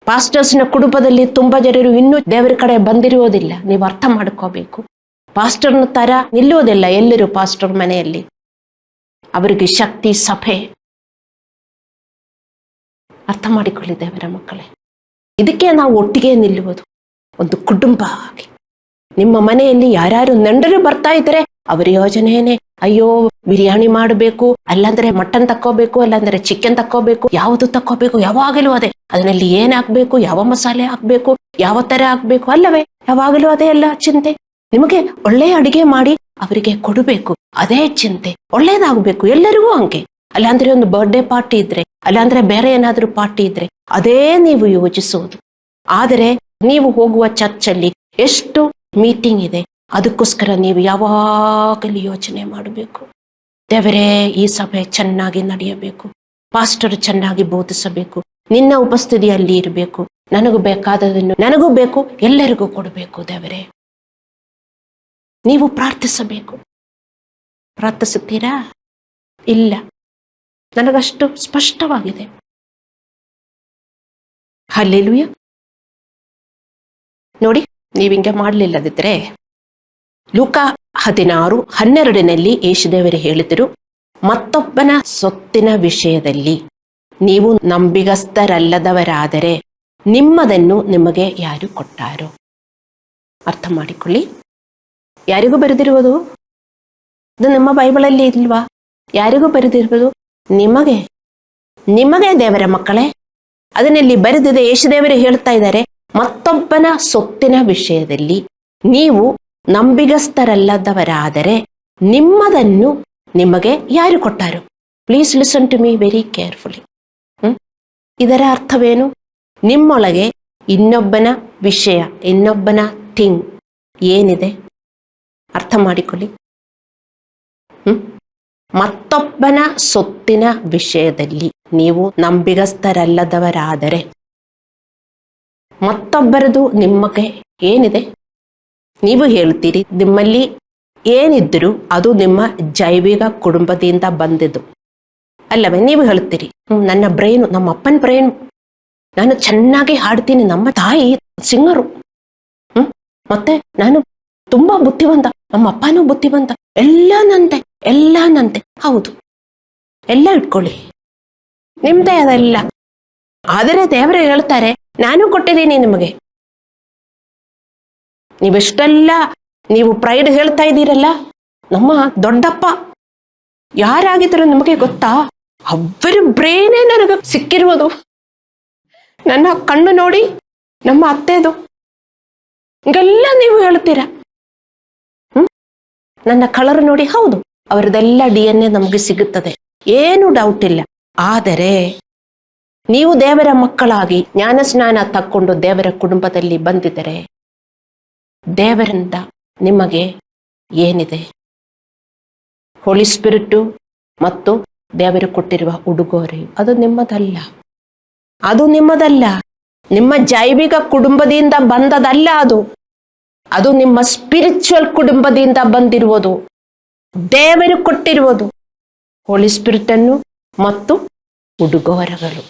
ಪಾಸ್ಟರ್ಸ್ನ ಕುಟುಂಬದಲ್ಲಿ ತುಂಬಾ ಜನರು ಇನ್ನೂ ದೇವರ ಕಡೆ ಬಂದಿರುವುದಿಲ್ಲ. ನೀವು ಅರ್ಥ ಮಾಡ್ಕೋಬೇಕು. ಪಾಸ್ಟರ್ನ ತರ ನಿಲ್ಲುವುದಿಲ್ಲ ಎಲ್ಲರೂ ಪಾಸ್ಟರ್ ಮನೆಯಲ್ಲಿ. ಅವರಿಗೆ ಶಕ್ತಿ ಸಭೆ. ಅರ್ಥ ಮಾಡಿಕೊಳ್ಳಿ ದೇವರ ಮಕ್ಕಳೇ. ಇದಕ್ಕೆ ನಾವು ಒಟ್ಟಿಗೆ ನಿಲ್ಲುವುದು, ಒಂದು ಕುಟುಂಬ ಆಗಿ. ನಿಮ್ಮ ಮನೆಯಲ್ಲಿ ಯಾರ್ಯಾರು ನೆಂಡರು ಬರ್ತಾ ಇದ್ರೆ ಅವರ ಯೋಜನೆಯೇ, ಅಯ್ಯೋ ಬಿರಿಯಾನಿ ಮಾಡಬೇಕು, ಅಲ್ಲಾಂದ್ರೆ ಮಟನ್ ತಕ್ಕೋಬೇಕು, ಅಲ್ಲಾಂದ್ರೆ ಚಿಕನ್ ತಕ್ಕೋಬೇಕು, ಯಾವುದು ತಕ್ಕೋಬೇಕು, ಯಾವಾಗಲೂ ಅದೇ. ಅದರಲ್ಲಿ ಏನ್ ಹಾಕ್ಬೇಕು, ಯಾವ ಮಸಾಲೆ ಹಾಕ್ಬೇಕು, ಯಾವ ತರ ಹಾಕ್ಬೇಕು, ಅಲ್ಲವೇ? ಯಾವಾಗಲೂ ಅದೇ ಅಲ್ಲ ಚಿಂತೆ. ನಿಮಗೆ ಒಳ್ಳೆಯ ಅಡಿಗೆ ಮಾಡಿ ಅವರಿಗೆ ಕೊಡಬೇಕು, ಅದೇ ಚಿಂತೆ. ಒಳ್ಳೇದಾಗಬೇಕು ಎಲ್ಲರಿಗೂ ಹಂಗೆ. ಅಲ್ಲಾಂದ್ರೆ ಒಂದು ಬರ್ಡೇ ಪಾರ್ಟಿ ಇದ್ರೆ, ಅಲ್ಲಾಂದ್ರೆ ಬೇರೆ ಏನಾದ್ರೂ ಪಾರ್ಟಿ ಇದ್ರೆ ಅದೇ ನೀವು ಯೋಚಿಸೋದು. ಆದರೆ ನೀವು ಹೋಗುವ ಚರ್ಚಲ್ಲಿ ಎಷ್ಟು ಮೀಟಿಂಗ್ ಇದೆ, ಅದಕ್ಕೋಸ್ಕರ ನೀವು ಯಾವಾಗಲೂ ಯೋಚನೆ ಮಾಡಬೇಕು. ದೇವರೇ, ಈ ಸಭೆ ಚೆನ್ನಾಗಿ ನಡೆಯಬೇಕು, ಪಾಸ್ಟರ್ ಚೆನ್ನಾಗಿ ಬೋಧಿಸಬೇಕು, ನಿನ್ನ ಉಪಸ್ಥಿತಿಯಲ್ಲಿ ಇರಬೇಕು, ನನಗೂ ಬೇಕಾದದನ್ನು ನನಗೂ ಬೇಕು, ಎಲ್ಲರಿಗೂ ಕೊಡಬೇಕು. ದೇವರೇ, ನೀವು ಪ್ರಾರ್ಥಿಸಬೇಕು. ಪ್ರಾರ್ಥಿಸುತ್ತೀರಾ? ಇಲ್ಲ, ನನಗಷ್ಟು ಸ್ಪಷ್ಟವಾಗಿದೆ. ಹಲ್ಲೆಲೂಯಾ. ನೋಡಿ, ನೀವಿಂಗೆ ಮಾಡಲಿಲ್ಲದಿದ್ರೆ ಲೂಕ 16:12 ಯೇಸುದೇವರು ಹೇಳಿದರು, ಮತ್ತೊಬ್ಬನ ಸೊತ್ತಿನ ವಿಷಯದಲ್ಲಿ ನೀವು ನಂಬಿಗಸ್ತರಲ್ಲದವರಾದರೆ ನಿಮ್ಮದನ್ನು ನಿಮಗೆ ಯಾರು ಕೊಟ್ಟಾರೋ? ಅರ್ಥ ಮಾಡಿಕೊಳ್ಳಿ. ಯಾರಿಗೂ ಬರೆದಿರುವುದು? ಇದು ನಿಮ್ಮ ಬೈಬಲಲ್ಲಿ ಇಲ್ವಾ? ಯಾರಿಗೂ ಬರೆದಿರುವುದು? ನಿಮಗೆ ದೇವರ ಮಕ್ಕಳೇ. ಅದನ್ನಲ್ಲಿ ಬರೆದಿದೆ. ಯೇಸುದೇವರು ಹೇಳ್ತಾ ಇದ್ದಾರೆ, ಮತ್ತೊಬ್ಬನ ಸೊತ್ತಿನ ವಿಷಯದಲ್ಲಿ ನೀವು ನಂಬಿಗಸ್ತರಲ್ಲದವರಾದರೆ ನಿಮ್ಮದನ್ನು ನಿಮಗೆ ಯಾರು ಕೊಟ್ಟಾರು? Please listen to me very carefully. ಇದರ ಅರ್ಥವೇನು? ನಿಮ್ಮೊಳಗೆ ಇನ್ನೊಬ್ಬನ ವಿಷಯ, ಇನ್ನೊಬ್ಬನ ಥಿಂಗ್ ಏನಿದೆ ಅರ್ಥ ಮಾಡಿಕೊಳ್ಳಿ. ಮತ್ತೊಬ್ಬನ ಸೊತ್ತಿನ ವಿಷಯದಲ್ಲಿ ನೀವು ನಂಬಿಗಸ್ತರಲ್ಲದವರಾದರೆ, ಮತ್ತೊಬ್ಬರದು ನಿಮಗೆ ಏನಿದೆ ನೀವು ಹೇಳ್ತೀರಿ, ನಿಮ್ಮಲ್ಲಿ ಏನಿದ್ರು ಅದು ನಿಮ್ಮ ಜೈವಿಕ ಕುಟುಂಬದಿಂದ ಬಂದಿದ್ದು ಅಲ್ಲವೇ? ನೀವು ಹೇಳ್ತೀರಿ, ನನ್ನ ಬ್ರೈನು, ನಮ್ಮ ಅಪ್ಪನ ಬ್ರೈನು, ನಾನು ಚೆನ್ನಾಗಿ ಹಾಡ್ತೀನಿ, ನಮ್ಮ ತಾಯಿ ಸಿಂಗರು, ಮತ್ತೆ ನಾನು ತುಂಬಾ ಬುದ್ಧಿವಂತ, ನಮ್ಮ ಅಪ್ಪನೂ ಬುದ್ಧಿವಂತ, ಎಲ್ಲ ನಂತೆ. ಹೌದು, ಎಲ್ಲ ಇಟ್ಕೊಳ್ಳಿ, ನಿಮ್ದೇ ಅದೆಲ್ಲ. ಆದರೆ ದೇವರು ಹೇಳ್ತಾರೆ, ನಾನು ಕೊಟ್ಟಿದ್ದೀನಿ ನಿಮಗೆ. ನೀವೆಷ್ಟೆಲ್ಲ ನೀವು ಪ್ರೈಡ್ ಹೇಳ್ತಾ ಇದ್ದೀರಲ್ಲ, ನಮ್ಮ ದೊಡ್ಡಪ್ಪ ಯಾರಾಗಿದ್ರು ನಿಮಗೆ ಗೊತ್ತಾ? ಅವರ ಬ್ರೇನೇ ನನಗೆ ಸಿಕ್ಕಿರುವುದು. ನನ್ನ ಕಣ್ಣು ನೋಡಿ ನಮ್ಮ ಅತ್ತೆದು ಹಿಂಗೆಲ್ಲ ನೀವು ಹೇಳ್ತೀರಾ. ನನ್ನ ಕಲರ್ ನೋಡಿ, ಹೌದು, ಅವರದೆಲ್ಲ DNA ನಮಗೆ ಸಿಗುತ್ತದೆ, ಏನು ಡೌಟ್ ಇಲ್ಲ. ಆದರೆ ನೀವು ದೇವರ ಮಕ್ಕಳಾಗಿ ಜ್ಞಾನ ಸ್ನಾನ ತಕ್ಕೊಂಡು ದೇವರ ಕುಟುಂಬದಲ್ಲಿ ಬಂದಿದ್ದರೆ, ದೇವರಿಂದ ನಿಮಗೆ ಏನಿದೆ? ಹೋಲಿ ಸ್ಪಿರಿಟು ಮತ್ತು ದೇವರು ಕೊಟ್ಟಿರುವ ಉಡುಗೊರೆ, ಅದು ನಿಮ್ಮದಲ್ಲ. ಅದು ನಿಮ್ಮದಲ್ಲ, ನಿಮ್ಮ ಜೈವಿಕ ಕುಟುಂಬದಿಂದ ಬಂದದಲ್ಲ. ಅದು ನಿಮ್ಮ ಸ್ಪಿರಿಚುವಲ್ ಕುಟುಂಬದಿಂದ ಬಂದಿರುವುದು, ದೇವರು ಕೊಟ್ಟಿರುವುದು ಹೋಲಿ ಸ್ಪಿರಿಟ್ ಅನ್ನು ಮತ್ತು ಉಡುಗೊರೆಗಳು.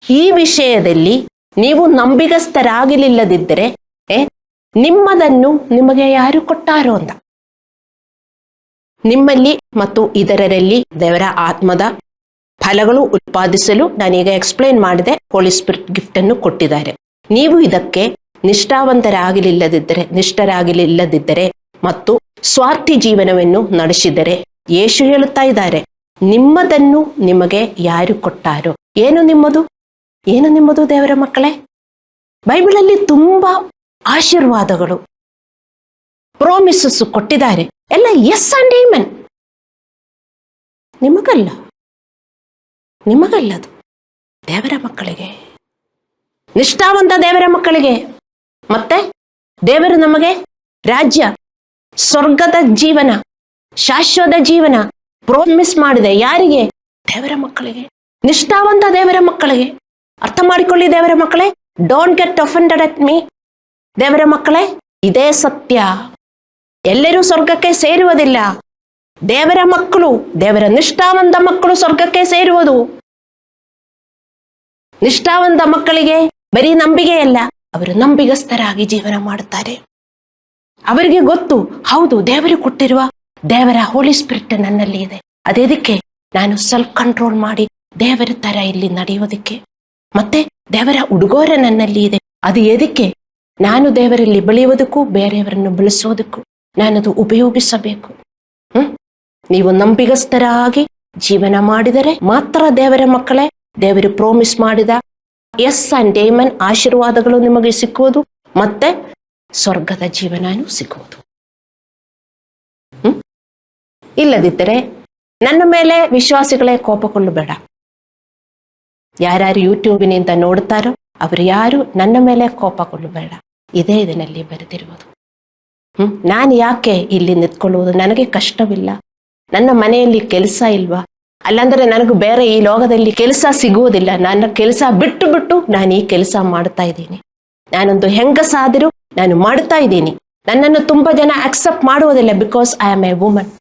ಈ ವಿಷಯದಲ್ಲಿ ನೀವು ನಂಬಿಗಸ್ತರಾಗಲಿಲ್ಲದಿದ್ದರೆ ನಿಮ್ಮದನ್ನು ನಿಮಗೆ ಯಾರು ಕೊಟ್ಟಾರೋ ಅಂತ. ನಿಮ್ಮಲ್ಲಿ ಮತ್ತು ಇದರಲ್ಲಿ ದೇವರ ಆತ್ಮದ ಫಲಗಳು ಉತ್ಪಾದಿಸಲು ನಾನೀಗ ಎಕ್ಸ್ಪ್ಲೇನ್ ಮಾಡಿದೆ, ಹೋಲಿ ಸ್ಪಿರಿಟ್ ಗಿಫ್ಟ್ ಅನ್ನು ಕೊಟ್ಟಿದ್ದಾರೆ. ನೀವು ಇದಕ್ಕೆ ನಿಷ್ಠರಾಗಲಿಲ್ಲದಿದ್ದರೆ ಮತ್ತು ಸ್ವಾರ್ಥಿ ಜೀವನವನ್ನು ನಡೆಸಿದರೆ, ಯೇಸು ಹೇಳುತ್ತಾ ಇದ್ದಾರೆ, ನಿಮ್ಮದನ್ನು ನಿಮಗೆ ಯಾರು ಕೊಟ್ಟಾರೋ. ಏನು ನಿಮ್ಮದು ದೇವರ ಮಕ್ಕಳೇ? ಬೈಬಲಲ್ಲಿ ತುಂಬಾ ಆಶೀರ್ವಾದಗಳು, ಪ್ರಾಮಿಸಸ್ ಕೊಟ್ಟಿದ್ದಾರೆ, ಎಲ್ಲ ಎಸ್ ಅಂಡ್ ಆಮೆನ್. ನಿಮಗಲ್ಲದು, ದೇವರ ಮಕ್ಕಳಿಗೆ, ನಿಷ್ಠಾವಂತ ದೇವರ ಮಕ್ಕಳಿಗೆ. ಮತ್ತೆ ದೇವರು ನಮಗೆ ರಾಜ್ಯ, ಸ್ವರ್ಗದ ಜೀವನ, ಶಾಶ್ವತ ಜೀವನ ಪ್ರಾಮಿಸ್ ಮಾಡಿದೆ. ಯಾರಿಗೆ? ದೇವರ ಮಕ್ಕಳಿಗೆ, ನಿಷ್ಠಾವಂತ ದೇವರ ಮಕ್ಕಳಿಗೆ. ಅರ್ಥ ಮಾಡಿಕೊಳ್ಳಿ ದೇವರ ಮಕ್ಕಳೇ, don't get offended at me. ದೇವರ ಮಕ್ಕಳೇ, ಇದೇ ಸತ್ಯ. ಎಲ್ಲರೂ ಸ್ವರ್ಗಕ್ಕೆ ಸೇರುವುದಿಲ್ಲ. ದೇವರ ಮಕ್ಕಳು, ದೇವರ ನಿಷ್ಠಾವಂತ ಮಕ್ಕಳು ಸ್ವರ್ಗಕ್ಕೆ ಸೇರುವುದು. ನಿಷ್ಠಾವಂತ ಮಕ್ಕಳಿಗೆ ಬರೀ ನಂಬಿಕೆಯಲ್ಲ, ಅವರು ನಂಬಿಗಸ್ತರಾಗಿ ಜೀವನ ಮಾಡುತ್ತಾರೆ. ಅವರಿಗೆ ಗೊತ್ತು, ಹೌದು, ದೇವರು ಕೊಟ್ಟಿರುವ ದೇವರ ಹೋಲಿ ಸ್ಪಿರಿಟ್ ನನ್ನಲ್ಲಿ ಇದೆ. ಅದಕ್ಕೆ ನಾನು ಸೆಲ್ಫ್ ಕಂಟ್ರೋಲ್ ಮಾಡಿ ದೇವರ ತರ ಇಲ್ಲಿ ನಡೆಯೋದಕ್ಕೆ, ಮತ್ತೆ ದೇವರ ಉಡುಗೊರೆ ನನ್ನಲ್ಲಿ ಇದೆ. ಅದು ಎದಕ್ಕೆ? ನಾನು ದೇವರಲ್ಲಿ ಬೆಳೆಯುವುದಕ್ಕೂ ಬೇರೆಯವರನ್ನು ಬೆಳೆಸೋದಕ್ಕೂ ನಾನದು ಉಪಯೋಗಿಸಬೇಕು. ನೀವು ನಂಬಿಗಸ್ತರಾಗಿ ಜೀವನ ಮಾಡಿದರೆ ಮಾತ್ರ ದೇವರ ಮಕ್ಕಳೇ, ದೇವರು ಪ್ರಾಮಿಸ್ ಮಾಡಿದ ಎಸ್ ಅಂಡ್ ಆಮೆನ್ ಆಶೀರ್ವಾದಗಳು ನಿಮಗೆ ಸಿಕ್ಕುವುದು, ಮತ್ತೆ ಸ್ವರ್ಗದ ಜೀವನನೂ ಸಿಗುವುದು. ಇಲ್ಲದಿದ್ದರೆ ನನ್ನ ಮೇಲೆ ವಿಶ್ವಾಸಿಗಳೇ ಕೋಪಗೊಳ್ಳಬೇಡ. ಯಾರ್ಯಾರು ಯೂಟ್ಯೂಬಿನಿಂದ ನೋಡ್ತಾರೋ ಅವರು ಯಾರು ನನ್ನ ಮೇಲೆ ಕೋಪಗೊಳ್ಳಬೇಡ. ಇದೇ ಇದರಲ್ಲಿ ಬರೆದಿರುವುದು. ನಾನು ಯಾಕೆ ಇಲ್ಲಿ ನಿಂತ್ಕೊಳ್ಳುವುದು? ನನಗೆ ಕಷ್ಟವಿಲ್ಲ, ನನ್ನ ಮನೆಯಲ್ಲಿ ಕೆಲಸ ಇಲ್ವಾ? ಅಲ್ಲಾಂದ್ರೆ ನನಗೂ ಬೇರೆ ಈ ಲೋಕದಲ್ಲಿ ಕೆಲಸ ಸಿಗುವುದಿಲ್ಲ. ನನ್ನ ಕೆಲಸ ಬಿಟ್ಟು ನಾನು ಈ ಕೆಲಸ ಮಾಡ್ತಾ ಇದ್ದೀನಿ. ನಾನೊಂದು ಹೆಂಗಸಾದರೂ ನಾನು ಮಾಡ್ತಾ ಇದ್ದೀನಿ. ನನ್ನನ್ನು ತುಂಬಾ ಜನ ಅಕ್ಸೆಪ್ಟ್ ಮಾಡುವುದಿಲ್ಲ, because I am A woman.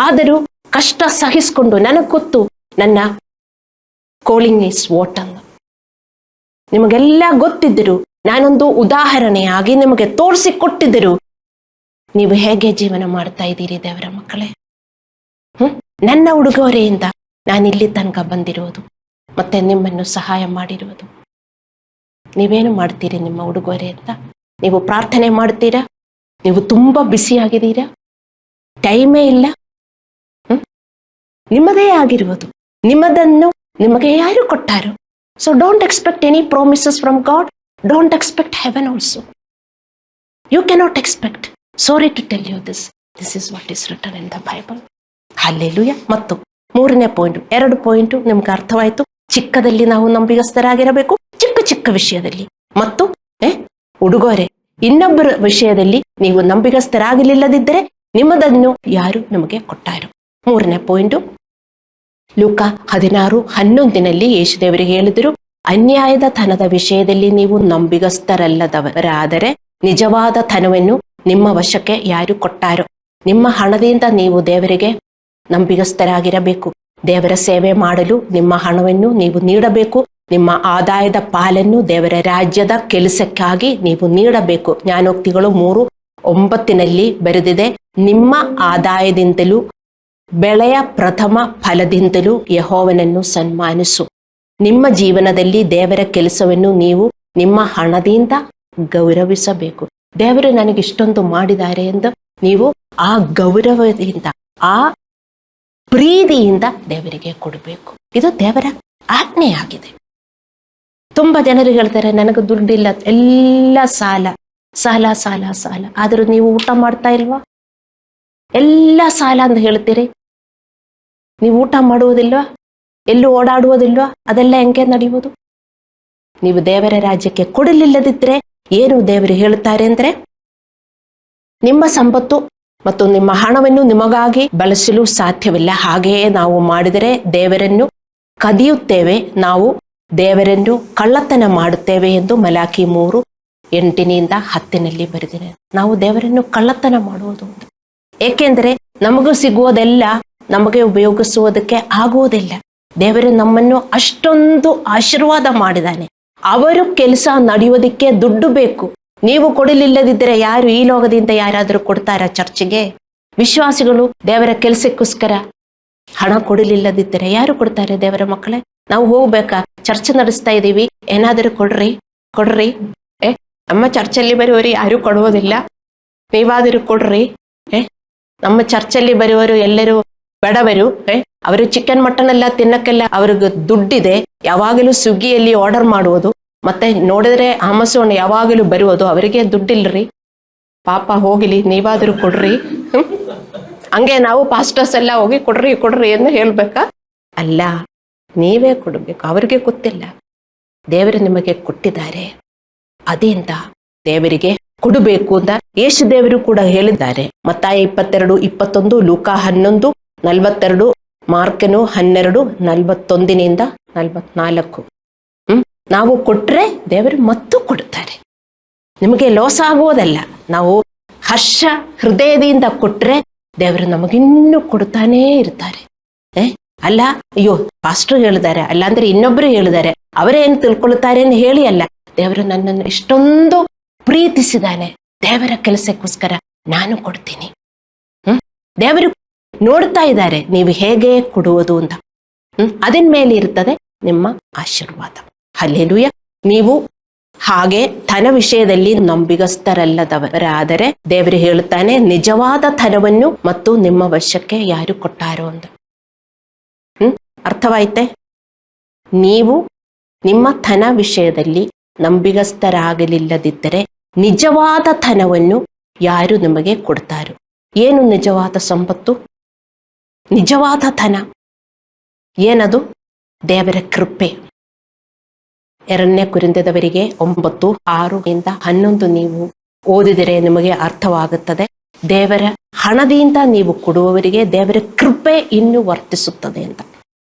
ಆದರೂ ಕಷ್ಟ ಸಹಿಸಿಕೊಂಡು, ನನಗೆ ಗೊತ್ತು ನನ್ನ ಕಾಲಿಂಗ್ ಇಸ್ ವಾಟ್ ಅಂತ. ನಿಮಗೆಲ್ಲ ಗೊತ್ತಿದ್ದರು, ನಾನೊಂದು ಉದಾಹರಣೆಯಾಗಿ ನಿಮಗೆ ತೋರಿಸಿಕೊಟ್ಟಿದ್ದರು. ನೀವು ಹೇಗೆ ಜೀವನ ಮಾಡ್ತಾ ಇದ್ದೀರಿ ದೇವರ ಮಕ್ಕಳೇ? ನನ್ನ ಉಡುಗೊರೆಯಿಂದ ನಾನಿಲ್ಲಿ ತನಕ ಬಂದಿರುವುದು, ಮತ್ತೆ ನಿಮ್ಮನ್ನು ಸಹಾಯ ಮಾಡಿರುವುದು. ನೀವೇನು ಮಾಡ್ತೀರಿ ನಿಮ್ಮ ಉಡುಗೊರೆ ಅಂತ? ನೀವು ಪ್ರಾರ್ಥನೆ ಮಾಡ್ತೀರಾ? ನೀವು ತುಂಬಾ ಬ್ಯುಸಿಯಾಗಿದ್ದೀರಾ? ಟೈಮೇ ಇಲ್ಲ? ನಿಮ್ಮದೇ ಆಗಿರುವುದು, ನಿಮ್ಮದನ್ನು ನಿಮಗೆ ಯಾರು ಕೊಟ್ಟಾರು? So don't expect any promises from God. Don't expect heaven also. You cannot expect. Sorry to tell you this is what is written in the Bible. Hallelujah. ಮತ್ತು 3ನೇ ಪಾಯಿಂಟ್, 2 ಪಾಯಿಂಟು ನಿಮ್ಗೆ ಅರ್ಥವಾಯಿತು. ಚಿಕ್ಕದಲ್ಲಿ ನಾವು ನಂಬಿಗಸ್ತರಾಗಿರಬೇಕು, ಚಿಕ್ಕ ವಿಷಯದಲ್ಲಿ ಮತ್ತು ಉಡುಗೊರೆ ಇನ್ನೊಬ್ಬರ ವಿಷಯದಲ್ಲಿ ನೀವು ನಂಬಿಗಸ್ತರಾಗಲಿಲ್ಲದಿದ್ದರೆ ನಿಮ್ಮದನ್ನು ಯಾರು ನಮಗೆ ಕೊಟ್ಟಾರು. 3ನೇ ಪಾಯಿಂಟು, ಲೂಕ 16:11 ಯೇಸುದೇವರಿಗೆ ಹೇಳಿದರು, ಅನ್ಯಾಯದ ತನದ ವಿಷಯದಲ್ಲಿ ನೀವು ನಂಬಿಗಸ್ತರಲ್ಲದವರಾದರೆ ನಿಜವಾದ ತನವನ್ನು ನಿಮ್ಮ ವಶಕ್ಕೆ ಯಾರು ಕೊಟ್ಟಾರೋ. ನಿಮ್ಮ ಹಣದಿಂದ ನೀವು ದೇವರಿಗೆ ನಂಬಿಗಸ್ತರಾಗಿರಬೇಕು. ದೇವರ ಸೇವೆ ಮಾಡಲು ನಿಮ್ಮ ಹಣವನ್ನು ನೀವು ನೀಡಬೇಕು. ನಿಮ್ಮ ಆದಾಯದ ಪಾಲನ್ನು ದೇವರ ರಾಜ್ಯದ ಕೆಲಸಕ್ಕಾಗಿ ನೀವು ನೀಡಬೇಕು. ಜ್ಞಾನೋಕ್ತಿಗಳು 3:9 ಬರೆದಿದೆ, ನಿಮ್ಮ ಆದಾಯದಿಂದಲೂ ಬೆಳೆಯ ಪ್ರಥಮ ಫಲದಿಂದಲೂ ಯೆಹೋವನನ್ನು ಸನ್ಮಾನಿಸು. ನಿಮ್ಮ ಜೀವನದಲ್ಲಿ ದೇವರ ಕೆಲಸವನ್ನು ನೀವು ನಿಮ್ಮ ಹಣದಿಂದ ಗೌರವಿಸಬೇಕು. ದೇವರು ನನಗೆ ಇಷ್ಟೊಂದು ಮಾಡಿದ್ದಾರೆ ಎಂದು ನೀವು ಆ ಗೌರವದಿಂದ, ಆ ಪ್ರೀತಿಯಿಂದ ದೇವರಿಗೆ ಕೊಡಬೇಕು. ಇದು ದೇವರ ಆಜ್ಞೆಯಾಗಿದೆ. ತುಂಬಾ ಜನರು ಹೇಳ್ತಾರೆ, ನನಗೆ ದುಡ್ಡಿಲ್ಲ, ಎಲ್ಲ ಸಾಲ ಸಾಲ ಸಾಲ ಸಾಲ. ಆದರೂ ನೀವು ಊಟ ಮಾಡ್ತಾ ಇಲ್ವಾ? ಎಲ್ಲ ಸಾಲ ಅಂತ ಹೇಳ್ತೀರಿ, ನೀವು ಊಟ ಮಾಡುವುದಿಲ್ವಾ? ಎಲ್ಲೂ ಓಡಾಡುವುದಿಲ್ವಾ? ಅದೆಲ್ಲ ಹೆಂಗೆ ನಡೆಯುವುದು? ನೀವು ದೇವರ ರಾಜ್ಯಕ್ಕೆ ಕೊಡಲಿಲ್ಲದಿದ್ರೆ ಏನು ದೇವರು ಹೇಳುತ್ತಾರೆ ಅಂದ್ರೆ, ನಿಮ್ಮ ಸಂಪತ್ತು ಮತ್ತು ನಿಮ್ಮ ಹಣವನ್ನು ನಿಮಗಾಗಿ ಬಳಸಲು ಸಾಧ್ಯವಿಲ್ಲ. ಹಾಗೆಯೇ ನಾವು ಮಾಡಿದರೆ ದೇವರನ್ನು ಕದಿಯುತ್ತೇವೆ, ನಾವು ದೇವರನ್ನು ಕಳ್ಳತನ ಮಾಡುತ್ತೇವೆ ಎಂದು ಮಲಾಕಿ 3:8-10 ಬರೆದಿದೆ. ನಾವು ದೇವರನ್ನು ಕಳ್ಳತನ ಮಾಡುವುದು. ಏಕೆಂದರೆ ನಮಗೂ ಸಿಗುವುದೆಲ್ಲ ನಮಗೆ ಉಪಯೋಗಿಸುವುದಕ್ಕೆ ಆಗುವುದಿಲ್ಲ. ದೇವರು ನಮ್ಮನ್ನು ಅಷ್ಟೊಂದು ಆಶೀರ್ವಾದ ಮಾಡಿದ್ದಾನೆ. ಅವರು ಕೆಲಸ ನಡೆಯುವುದಕ್ಕೆ ದುಡ್ಡು ಬೇಕು. ನೀವು ಕೊಡಲಿಲ್ಲದಿದ್ದರೆ ಯಾರು ಈ ಲೋಕದಿಂದ ಯಾರಾದರೂ ಕೊಡ್ತಾರಾ ಚರ್ಚಿಗೆ? ವಿಶ್ವಾಸಿಗಳು ದೇವರ ಕೆಲಸಕ್ಕೋಸ್ಕರ ಹಣ ಕೊಡಲಿಲ್ಲದಿದ್ದರೆ ಯಾರು ಕೊಡ್ತಾರೆ? ದೇವರ ಮಕ್ಕಳೇ, ನಾವು ಹೋಗ್ಬೇಕಾ? ಚರ್ಚ್ ನಡೆಸ್ತಾ ಇದ್ದೀವಿ, ಏನಾದರೂ ಕೊಡ್ರಿ ಕೊಡ್ರಿ. ನಮ್ಮ ಚರ್ಚಲ್ಲಿ ಬರುವವರು ಯಾರು ಕೊಡುವುದಿಲ್ಲ, ನೀವಾದರೂ ಕೊಡ್ರಿ. ನಮ್ಮ ಚರ್ಚಲ್ಲಿ ಬರುವವರು ಎಲ್ಲರೂ ಬಡವರು. ಅವರು ಚಿಕನ್ ಮಟನ್ ಎಲ್ಲ ತಿನ್ನಕ್ಕೆಲ್ಲ ಅವ್ರಿಗೆ ದುಡ್ಡಿದೆ. ಯಾವಾಗಲೂ ಸ್ವಿಗ್ಗಿಯಲ್ಲಿ ಆರ್ಡರ್ ಮಾಡುವುದು, ಮತ್ತೆ ನೋಡಿದ್ರೆ ಅಮೆಝಾನ್ ಯಾವಾಗಲೂ ಬರುವುದು. ಅವರಿಗೆ ದುಡ್ಡಿಲ್ರಿ, ಪಾಪ ಹೋಗಿಲಿ, ನೀವಾದರೂ ಕೊಡ್ರಿ. ಹಂಗೆ ನಾವು ಪಾಸ್ಟರ್ಸ್ ಎಲ್ಲ ಹೋಗಿ ಕೊಡ್ರಿ ಕೊಡ್ರಿ ಎಂದು ಹೇಳ್ಬೇಕಾ? ಅಲ್ಲ, ನೀವೇ ಕೊಡಬೇಕು. ಅವ್ರಿಗೆ ಗೊತ್ತಿಲ್ಲ, ದೇವರು ನಿಮಗೆ ಕೊಟ್ಟಿದ್ದಾರೆ. ಅದರಿಂದ ದೇವರಿಗೆ ಕೊಡಬೇಕು ಅಂತ ಯೇಸು ದೇವರು ಕೂಡ ಹೇಳಿದ್ದಾರೆ. ಮತ್ತಾಯ 22:21, ಲೂಕ 11:42, ಮಾರ್ಕನು 12:41-44. ನಾವು ಕೊಟ್ರೆ ದೇವರು ಮತ್ತು ಕೊಡುತ್ತಾರೆ. ನಿಮಗೆ ಲಾಸ್ ಆಗುವುದಲ್ಲ. ನಾವು ಹರ್ಷ ಹೃದಯದಿಂದ ಕೊಟ್ರೆ ದೇವರು ನಮಗಿನ್ನೂ ಕೊಡುತ್ತಾನೇ ಇರ್ತಾರೆ. ಅಲ್ಲ, ಅಯ್ಯೋ ಪಾಸ್ಟರ್ ಹೇಳಿದ್ದಾರೆ, ಅಲ್ಲಾಂದ್ರೆ ಇನ್ನೊಬ್ರು ಹೇಳಿದ್ದಾರೆ, ಅವರೇನು ತಿಳ್ಕೊಳ್ತಾರೆ ಅಂತ ಹೇಳಿ ಅಲ್ಲ. ದೇವರು ನನ್ನನ್ನು ಇಷ್ಟೊಂದು ಪ್ರೀತಿಸಿದ್ದಾನೆ, ದೇವರ ಕೆಲಸಕ್ಕೋಸ್ಕರ ನಾನು ಕೊಡ್ತೀನಿ. ದೇವರು ನೋಡ್ತಾ ಇದ್ದಾರೆ ನೀವು ಹೇಗೆ ಕೊಡುವುದು ಅಂತ. ಅದನ್ ಮೇಲೆ ಇರ್ತದೆ ನಿಮ್ಮ ಆಶೀರ್ವಾದ. ಹಲ್ಲೆಲೂಯ. ನೀವು ಹಾಗೆ ಧನ ವಿಷಯದಲ್ಲಿ ನಂಬಿಗಸ್ತರಲ್ಲದವರಾದರೆ ದೇವರು ಹೇಳುತ್ತಾನೆ, ನಿಜವಾದ ಧನವನ್ನು ಮತ್ತು ನಿಮ್ಮ ವಶಕ್ಕೆ ಯಾರು ಕೊಟ್ಟಾರೋ ಅಂತ. ಅರ್ಥವಾಯ್ತೆ? ನೀವು ನಿಮ್ಮ ಧನ ವಿಷಯದಲ್ಲಿ ನಂಬಿಗಸ್ತರಾಗಲಿಲ್ಲದಿದ್ದರೆ ನಿಜವಾದ ಧನವನ್ನು ಯಾರು ನಿಮಗೆ ಕೊಡ್ತಾರೋ. ಏನು ನಿಜವಾದ ಸಂಪತ್ತು? ನಿಜವಾದ ಧನ ಏನದು? ದೇವರ ಕೃಪೆ. 2ನೇ ಕೊರಿಂಥದವರಿಗೆ 9:6-11 ನೀವು ಓದಿದರೆ ನಿಮಗೆ ಅರ್ಥವಾಗುತ್ತದೆ. ದೇವರ ಹಣದಿಂದ ನೀವು ಕೊಡುವವರಿಗೆ ದೇವರ ಕೃಪೆ ಇನ್ನೂ ವರ್ತಿಸುತ್ತದೆ ಅಂತ.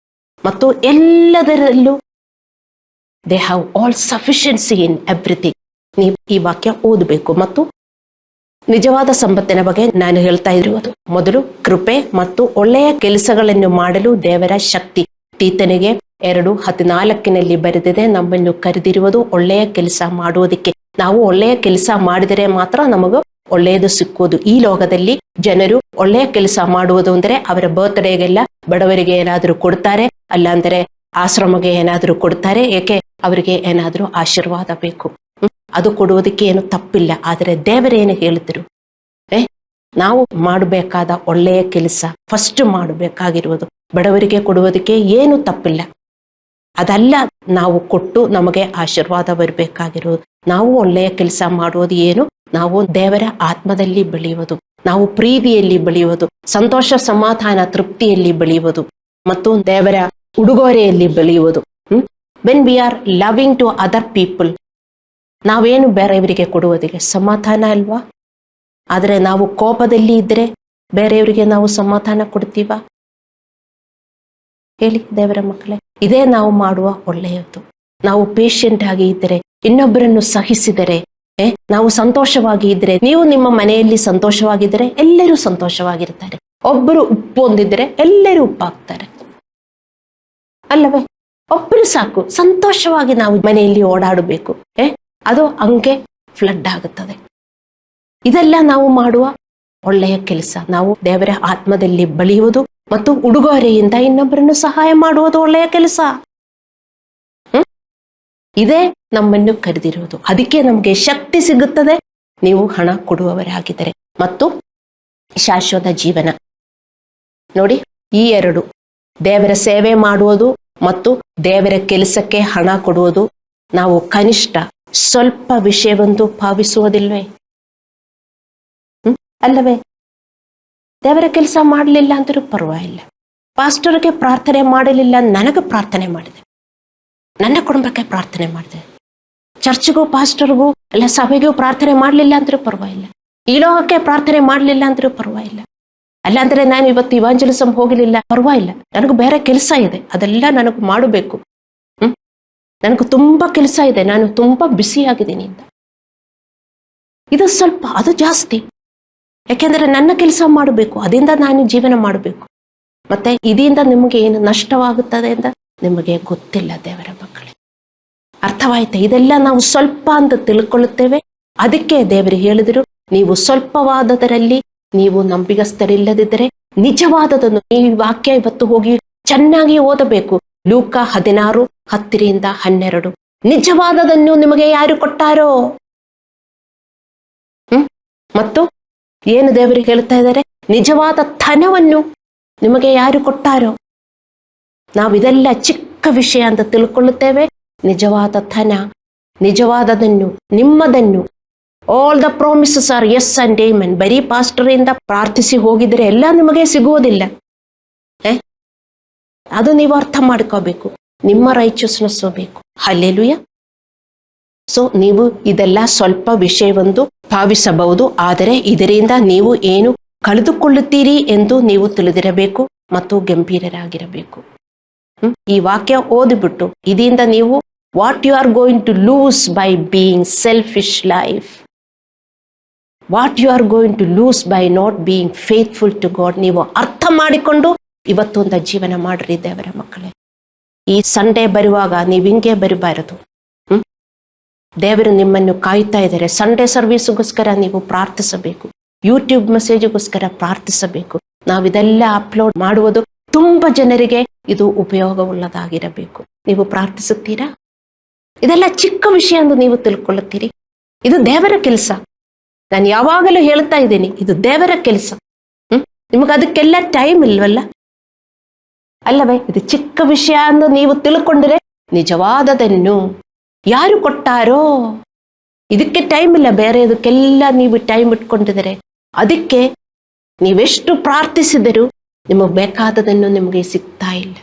ಮತ್ತು ಎಲ್ಲದರಲ್ಲೂ they have all sufficiency in everything. ನೀವು ಈ ವಾಕ್ಯ ಓದಬೇಕು. ಮತ್ತು ನಿಜವಾದ ಸಂಪತ್ತಿನ ಬಗ್ಗೆ ನಾನು ಹೇಳ್ತಾ ಇರುವುದು ಮೊದಲು ಕೃಪೆ ಮತ್ತು ಒಳ್ಳೆಯ ಕೆಲಸಗಳನ್ನು ಮಾಡಲು ದೇವರ ಶಕ್ತಿ. ತೀತನಿಗೆ 2:14 ಬರೆದಿದೆ, ನಮ್ಮನ್ನು ಕರೆದಿರುವುದು ಒಳ್ಳೆಯ ಕೆಲಸ ಮಾಡುವುದಕ್ಕೆ. ನಾವು ಒಳ್ಳೆಯ ಕೆಲಸ ಮಾಡಿದರೆ ಮಾತ್ರ ನಮಗೂ ಒಳ್ಳೆಯದು ಸಿಕ್ಕುವುದು. ಈ ಲೋಕದಲ್ಲಿ ಜನರು ಒಳ್ಳೆಯ ಕೆಲಸ ಮಾಡುವುದು ಅಂದರೆ ಅವರ ಬರ್ತ್ಡೇಗೆಲ್ಲ ಬಡವರಿಗೆ ಏನಾದರೂ ಕೊಡ್ತಾರೆ, ಅಲ್ಲಾಂದರೆ ಆಶ್ರಮಕ್ಕೆ ಏನಾದರೂ ಕೊಡ್ತಾರೆ. ಏಕೆ? ಅವರಿಗೆ ಏನಾದರೂ ಆಶೀರ್ವಾದ ಬೇಕು. ಅದು ಕೊಡುವುದಕ್ಕೆ ಏನು ತಪ್ಪಿಲ್ಲ. ಆದರೆ ದೇವರೇನು ಹೇಳಿದ್ರು? ನಾವು ಮಾಡಬೇಕಾದ ಒಳ್ಳೆಯ ಕೆಲಸ ಫಸ್ಟ್ ಮಾಡಬೇಕಾಗಿರುವುದು ಬಡವರಿಗೆ ಕೊಡುವುದಕ್ಕೆ ಏನು ತಪ್ಪಿಲ್ಲ. ಅದಲ್ಲ ನಾವು ಕೊಟ್ಟು ನಮಗೆ ಆಶೀರ್ವಾದ ಬರಬೇಕಾಗಿರುವುದು. ನಾವು ಒಳ್ಳೆಯ ಕೆಲಸ ಮಾಡುವುದು ಏನು? ನಾವು ದೇವರ ಆತ್ಮದಲ್ಲಿ ಬೆಳೆಯುವುದು, ನಾವು ಪ್ರೀತಿಯಲ್ಲಿ ಬೆಳೆಯುವುದು, ಸಂತೋಷ ಸಮಾಧಾನ ತೃಪ್ತಿಯಲ್ಲಿ ಬೆಳೆಯುವುದು ಮತ್ತು ದೇವರ ಉಡುಗೊರೆಯಲ್ಲಿ ಬೆಳೆಯುವುದು. When we are loving to other people, ನಾವೇನು ಬೇರೆಯವರಿಗೆ ಕೊಡುವುದಿಗೆ ಸಮಾಧಾನ ಅಲ್ವಾ? ಆದರೆ ನಾವು ಕೋಪದಲ್ಲಿ ಇದ್ದರೆ ಬೇರೆಯವರಿಗೆ ನಾವು ಸಮಾಧಾನ ಕೊಡ್ತೀವ? ಹೇಳಿ ದೇವರ ಮಕ್ಕಳೇ, ಇದೇ ನಾವು ಮಾಡುವ ಒಳ್ಳೆಯದು. ನಾವು ಪೇಷಂಟ್ ಆಗಿ ಇದ್ದರೆ, ಇನ್ನೊಬ್ಬರನ್ನು ಸಹಿಸಿದರೆ, ನಾವು ಸಂತೋಷವಾಗಿ ಇದ್ರೆ, ನೀವು ನಿಮ್ಮ ಮನೆಯಲ್ಲಿ ಸಂತೋಷವಾಗಿದ್ದರೆ ಎಲ್ಲರೂ ಸಂತೋಷವಾಗಿರ್ತಾರೆ. ಒಬ್ಬರು ಉಪ್ಪು ಹೊಂದಿದ್ರೆ ಎಲ್ಲರೂ ಉಪ್ಪಾಗ್ತಾರೆ ಅಲ್ಲವೇ? ಒಬ್ಬರು ಸಾಕು, ಸಂತೋಷವಾಗಿ ನಾವು ಮನೆಯಲ್ಲಿ ಓಡಾಡಬೇಕು. ಅದು ಹಂಗೆ ಫ್ಲಡ್ ಆಗುತ್ತದೆ. ಇದೆಲ್ಲ ನಾವು ಮಾಡುವ ಒಳ್ಳೆಯ ಕೆಲಸ. ನಾವು ದೇವರ ಆತ್ಮದಲ್ಲಿ ಬೆಳೆಯುವುದು ಮತ್ತು ಉಡುಗೊರೆಯಿಂದ ಇನ್ನೊಬ್ಬರನ್ನು ಸಹಾಯ ಮಾಡುವುದು ಒಳ್ಳೆಯ ಕೆಲಸ. ಇದೇ ನಮ್ಮನ್ನು ಕರೆದಿರುವುದು. ಅದಕ್ಕೆ ನಮಗೆ ಶಕ್ತಿ ಸಿಗುತ್ತದೆ ನೀವು ಹಣ ಕೊಡುವವರಾಗಿದ್ದರೆ, ಮತ್ತು ಶಾಶ್ವತ ಜೀವನ. ನೋಡಿ, ಈ ಎರಡು, ದೇವರ ಸೇವೆ ಮಾಡುವುದು ಮತ್ತು ದೇವರ ಕೆಲಸಕ್ಕೆ ಹಣ ಕೊಡುವುದು, ನಾವು ಕನಿಷ್ಠ ಸ್ವಲ್ಪ ವಿಷಯವೊಂದು ಭಾವಿಸುವುದಿಲ್ವೇ? ಅಲ್ಲವೇ? ದೇವರ ಕೆಲಸ ಮಾಡಲಿಲ್ಲ ಅಂದರೂ ಪರವಾಗಿಲ್ಲ, ಪಾಸ್ಟರ್ಗೆ ಪ್ರಾರ್ಥನೆ ಮಾಡಲಿಲ್ಲ, ನನಗೆ ಪ್ರಾರ್ಥನೆ ಮಾಡಿದೆ, ನನ್ನ ಕುಟುಂಬಕ್ಕೆ ಪ್ರಾರ್ಥನೆ ಮಾಡಿದೆ, ಚರ್ಚ್ಗೂ ಪಾಸ್ಟರ್ಗೂ ಅಲ್ಲ ಸಭೆಗೂ ಪ್ರಾರ್ಥನೆ ಮಾಡಲಿಲ್ಲ ಅಂದ್ರೂ ಪರವಾಗಿಲ್ಲ, ಈ ಲೋಕಕ್ಕೆ ಪ್ರಾರ್ಥನೆ ಮಾಡಲಿಲ್ಲ ಅಂದ್ರೂ ಪರವಾಗಿಲ್ಲ, ಅಲ್ಲಾಂದ್ರೆ ನಾನು ಇವತ್ತು ಇವಾಂಜಲಿಸಂ ಹೋಗಲಿಲ್ಲ ಪರವಾಗಿಲ್ಲ, ನನಗೆ ಬೇರೆ ಕೆಲಸ ಇದೆ, ಅದೆಲ್ಲ ನನಗೆ ಮಾಡಬೇಕು, ನನಗೆ ತುಂಬಾ ಕೆಲಸ ಇದೆ, ನಾನು ತುಂಬಾ ಬ್ಯುಸಿಯಾಗಿದ್ದೀನಿ ಅಂತ. ಇದು ಸ್ವಲ್ಪ, ಅದು ಜಾಸ್ತಿ. ಯಾಕೆಂದ್ರೆ ನನ್ನ ಕೆಲಸ ಮಾಡಬೇಕು, ಅದರಿಂದ ನಾನು ಜೀವನ ಮಾಡಬೇಕು. ಮತ್ತೆ ಇದರಿಂದ ನಿಮಗೆ ಏನು ನಷ್ಟವಾಗುತ್ತದೆ ಅಂತ ನಿಮಗೆ ಗೊತ್ತಿಲ್ಲ ದೇವರ ಮಕ್ಕಳೇ. ಅರ್ಥವಾಯ್ತಾ? ಇದೆಲ್ಲ ನಾವು ಸ್ವಲ್ಪ ಅಂತ ತಿಳ್ಕೊಳ್ಳುತ್ತೇವೆ. ಅದಕ್ಕೆ ದೇವರು ಹೇಳಿದರು, ನೀವು ಸ್ವಲ್ಪವಾದದರಲ್ಲಿ ನೀವು ನಂಬಿಗಸ್ತರಿಲ್ಲದಿದ್ದರೆ ನಿಜವಾದದನ್ನು, ಈ ವಾಕ್ಯ ಇವತ್ತು ಹೋಗಿ ಚೆನ್ನಾಗಿ ಓದಬೇಕು. ಲೂಕ 16:10-12. ನಿಜವಾದದನ್ನು ನಿಮಗೆ ಯಾರು ಕೊಟ್ಟಾರೋ? ಮತ್ತು ಏನು ದೇವರಿಗೆ ಹೇಳ್ತಾ ಇದ್ದಾರೆ? ನಿಜವಾದ ಧನವನ್ನು ನಿಮಗೆ ಯಾರು ಕೊಟ್ಟಾರೋ? ನಾವು ಇದೆಲ್ಲ ಚಿಕ್ಕ ವಿಷಯ ಅಂತ ತಿಳ್ಕೊಳ್ಳುತ್ತೇವೆ. ನಿಜವಾದ ಧನ, ನಿಜವಾದದನ್ನು, ನಿಮ್ಮದನ್ನು, all the promises are yes and amen. ಬರೀ ಪಾಸ್ಟರಿಂದ ಪ್ರಾರ್ಥಿಸಿ ಹೋಗಿದ್ರೆ ಎಲ್ಲ ನಿಮಗೆ ಸಿಗುವುದಿಲ್ಲ. ಅದು ನೀವು ಅರ್ಥ ಮಾಡ್ಕೋಬೇಕು. ನಿಮ್ಮ ರೈಚಸ್ನೆಸ್ ಬೇಕು. ಹಲ್ಲೆಲೂಯಾ. ಸೊ ನೀವು ಇದೆಲ್ಲ ಸ್ವಲ್ಪ ವಿಷಯವೊಂದು ಭಾವಿಸಬಹುದು, ಆದರೆ ಇದರಿಂದ ನೀವು ಏನು ಕಳೆದುಕೊಳ್ಳುತ್ತೀರಿ ಎಂದು ನೀವು ತಿಳಿದಿರಬೇಕು ಮತ್ತು ಗಂಭೀರರಾಗಿರಬೇಕು. ಈ ವಾಕ್ಯ ಓದಿಬಿಟ್ಟು ಇದರಿಂದ ನೀವು what you are going to lose by being selfish life, what you are going to lose by not being faithful to God, ನೀವು ಅರ್ಥ ಮಾಡಿಕೊಂಡು ಇವತ್ತೊಂದು ಜೀವನ ಮಾಡ್ರಿ ದೇವರ ಮಕ್ಕಳೇ. ಈ ಸಂಡೇ ಬರುವಾಗ ನೀವು ಹಿಂಗೆ ಬರಬಾರದು. ದೇವರು ನಿಮ್ಮನ್ನು ಕಾಯ್ತಾ ಇದ್ದಾರೆ. ಸಂಡೇ ಸರ್ವಿಸ್ಗೋಸ್ಕರ ನೀವು ಪ್ರಾರ್ಥಿಸಬೇಕು, ಯೂಟ್ಯೂಬ್ ಮೆಸೇಜ್ಗೋಸ್ಕರ ಪ್ರಾರ್ಥಿಸಬೇಕು. ನಾವು ಇದೆಲ್ಲ ಅಪ್ಲೋಡ್ ಮಾಡುವುದು ತುಂಬ ಜನರಿಗೆ ಇದು ಉಪಯೋಗವುಳ್ಳದಾಗಿರಬೇಕು. ನೀವು ಪ್ರಾರ್ಥಿಸುತ್ತೀರಾ? ಇದೆಲ್ಲ ಚಿಕ್ಕ ವಿಷಯ ಎಂದು ನೀವು ತಿಳ್ಕೊಳ್ಳುತ್ತೀರಿ. ಇದು ದೇವರ ಕೆಲಸ. ನಾನು ಯಾವಾಗಲೂ ಹೇಳ್ತಾ ಇದ್ದೀನಿ, ಇದು ದೇವರ ಕೆಲಸ. ನಿಮಗೆ ಅದಕ್ಕೆಲ್ಲ ಟೈಮ್ ಇಲ್ವಲ್ಲ, ಅಲ್ಲವೇ? ಇದು ಚಿಕ್ಕ ವಿಷಯ ಎಂದು ನೀವು ತಿಳ್ಕೊಂಡ್ರೆ ನಿಜವಾದದನ್ನು ಯಾರು ಕೊಟ್ಟಾರೋ, ಇದಕ್ಕೆ ಟೈಮ್ ಇಲ್ಲ, ಬೇರೆ ಇದಕ್ಕೆಲ್ಲ ನೀವು ಟೈಮ್ ಇಟ್ಕೊಂಡಿದರೆ, ಅದಕ್ಕೆ ನೀವೆಷ್ಟು ಪ್ರಾರ್ಥಿಸಿದರೂ ನಿಮಗೆ ಬೇಕಾದದನ್ನು ನಿಮಗೆ ಸಿಗ್ತಾ ಇಲ್ಲ.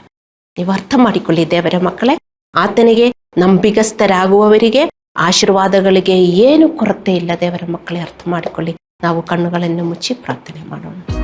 ನೀವು ಅರ್ಥ ಮಾಡಿಕೊಳ್ಳಿ ದೇವರ ಮಕ್ಕಳೇ. ಆತನಿಗೆ ನಂಬಿಗಸ್ತರಾಗುವವರಿಗೆ ಆಶೀರ್ವಾದಗಳಿಗೆ ಏನು ಕೊರತೆ ಇಲ್ಲ. ದೇವರ ಮಕ್ಕಳೇ, ಅರ್ಥ ಮಾಡಿಕೊಳ್ಳಿ. ನಾವು ಕಣ್ಣುಗಳನ್ನು ಮುಚ್ಚಿ ಪ್ರಾರ್ಥನೆ ಮಾಡೋಣ.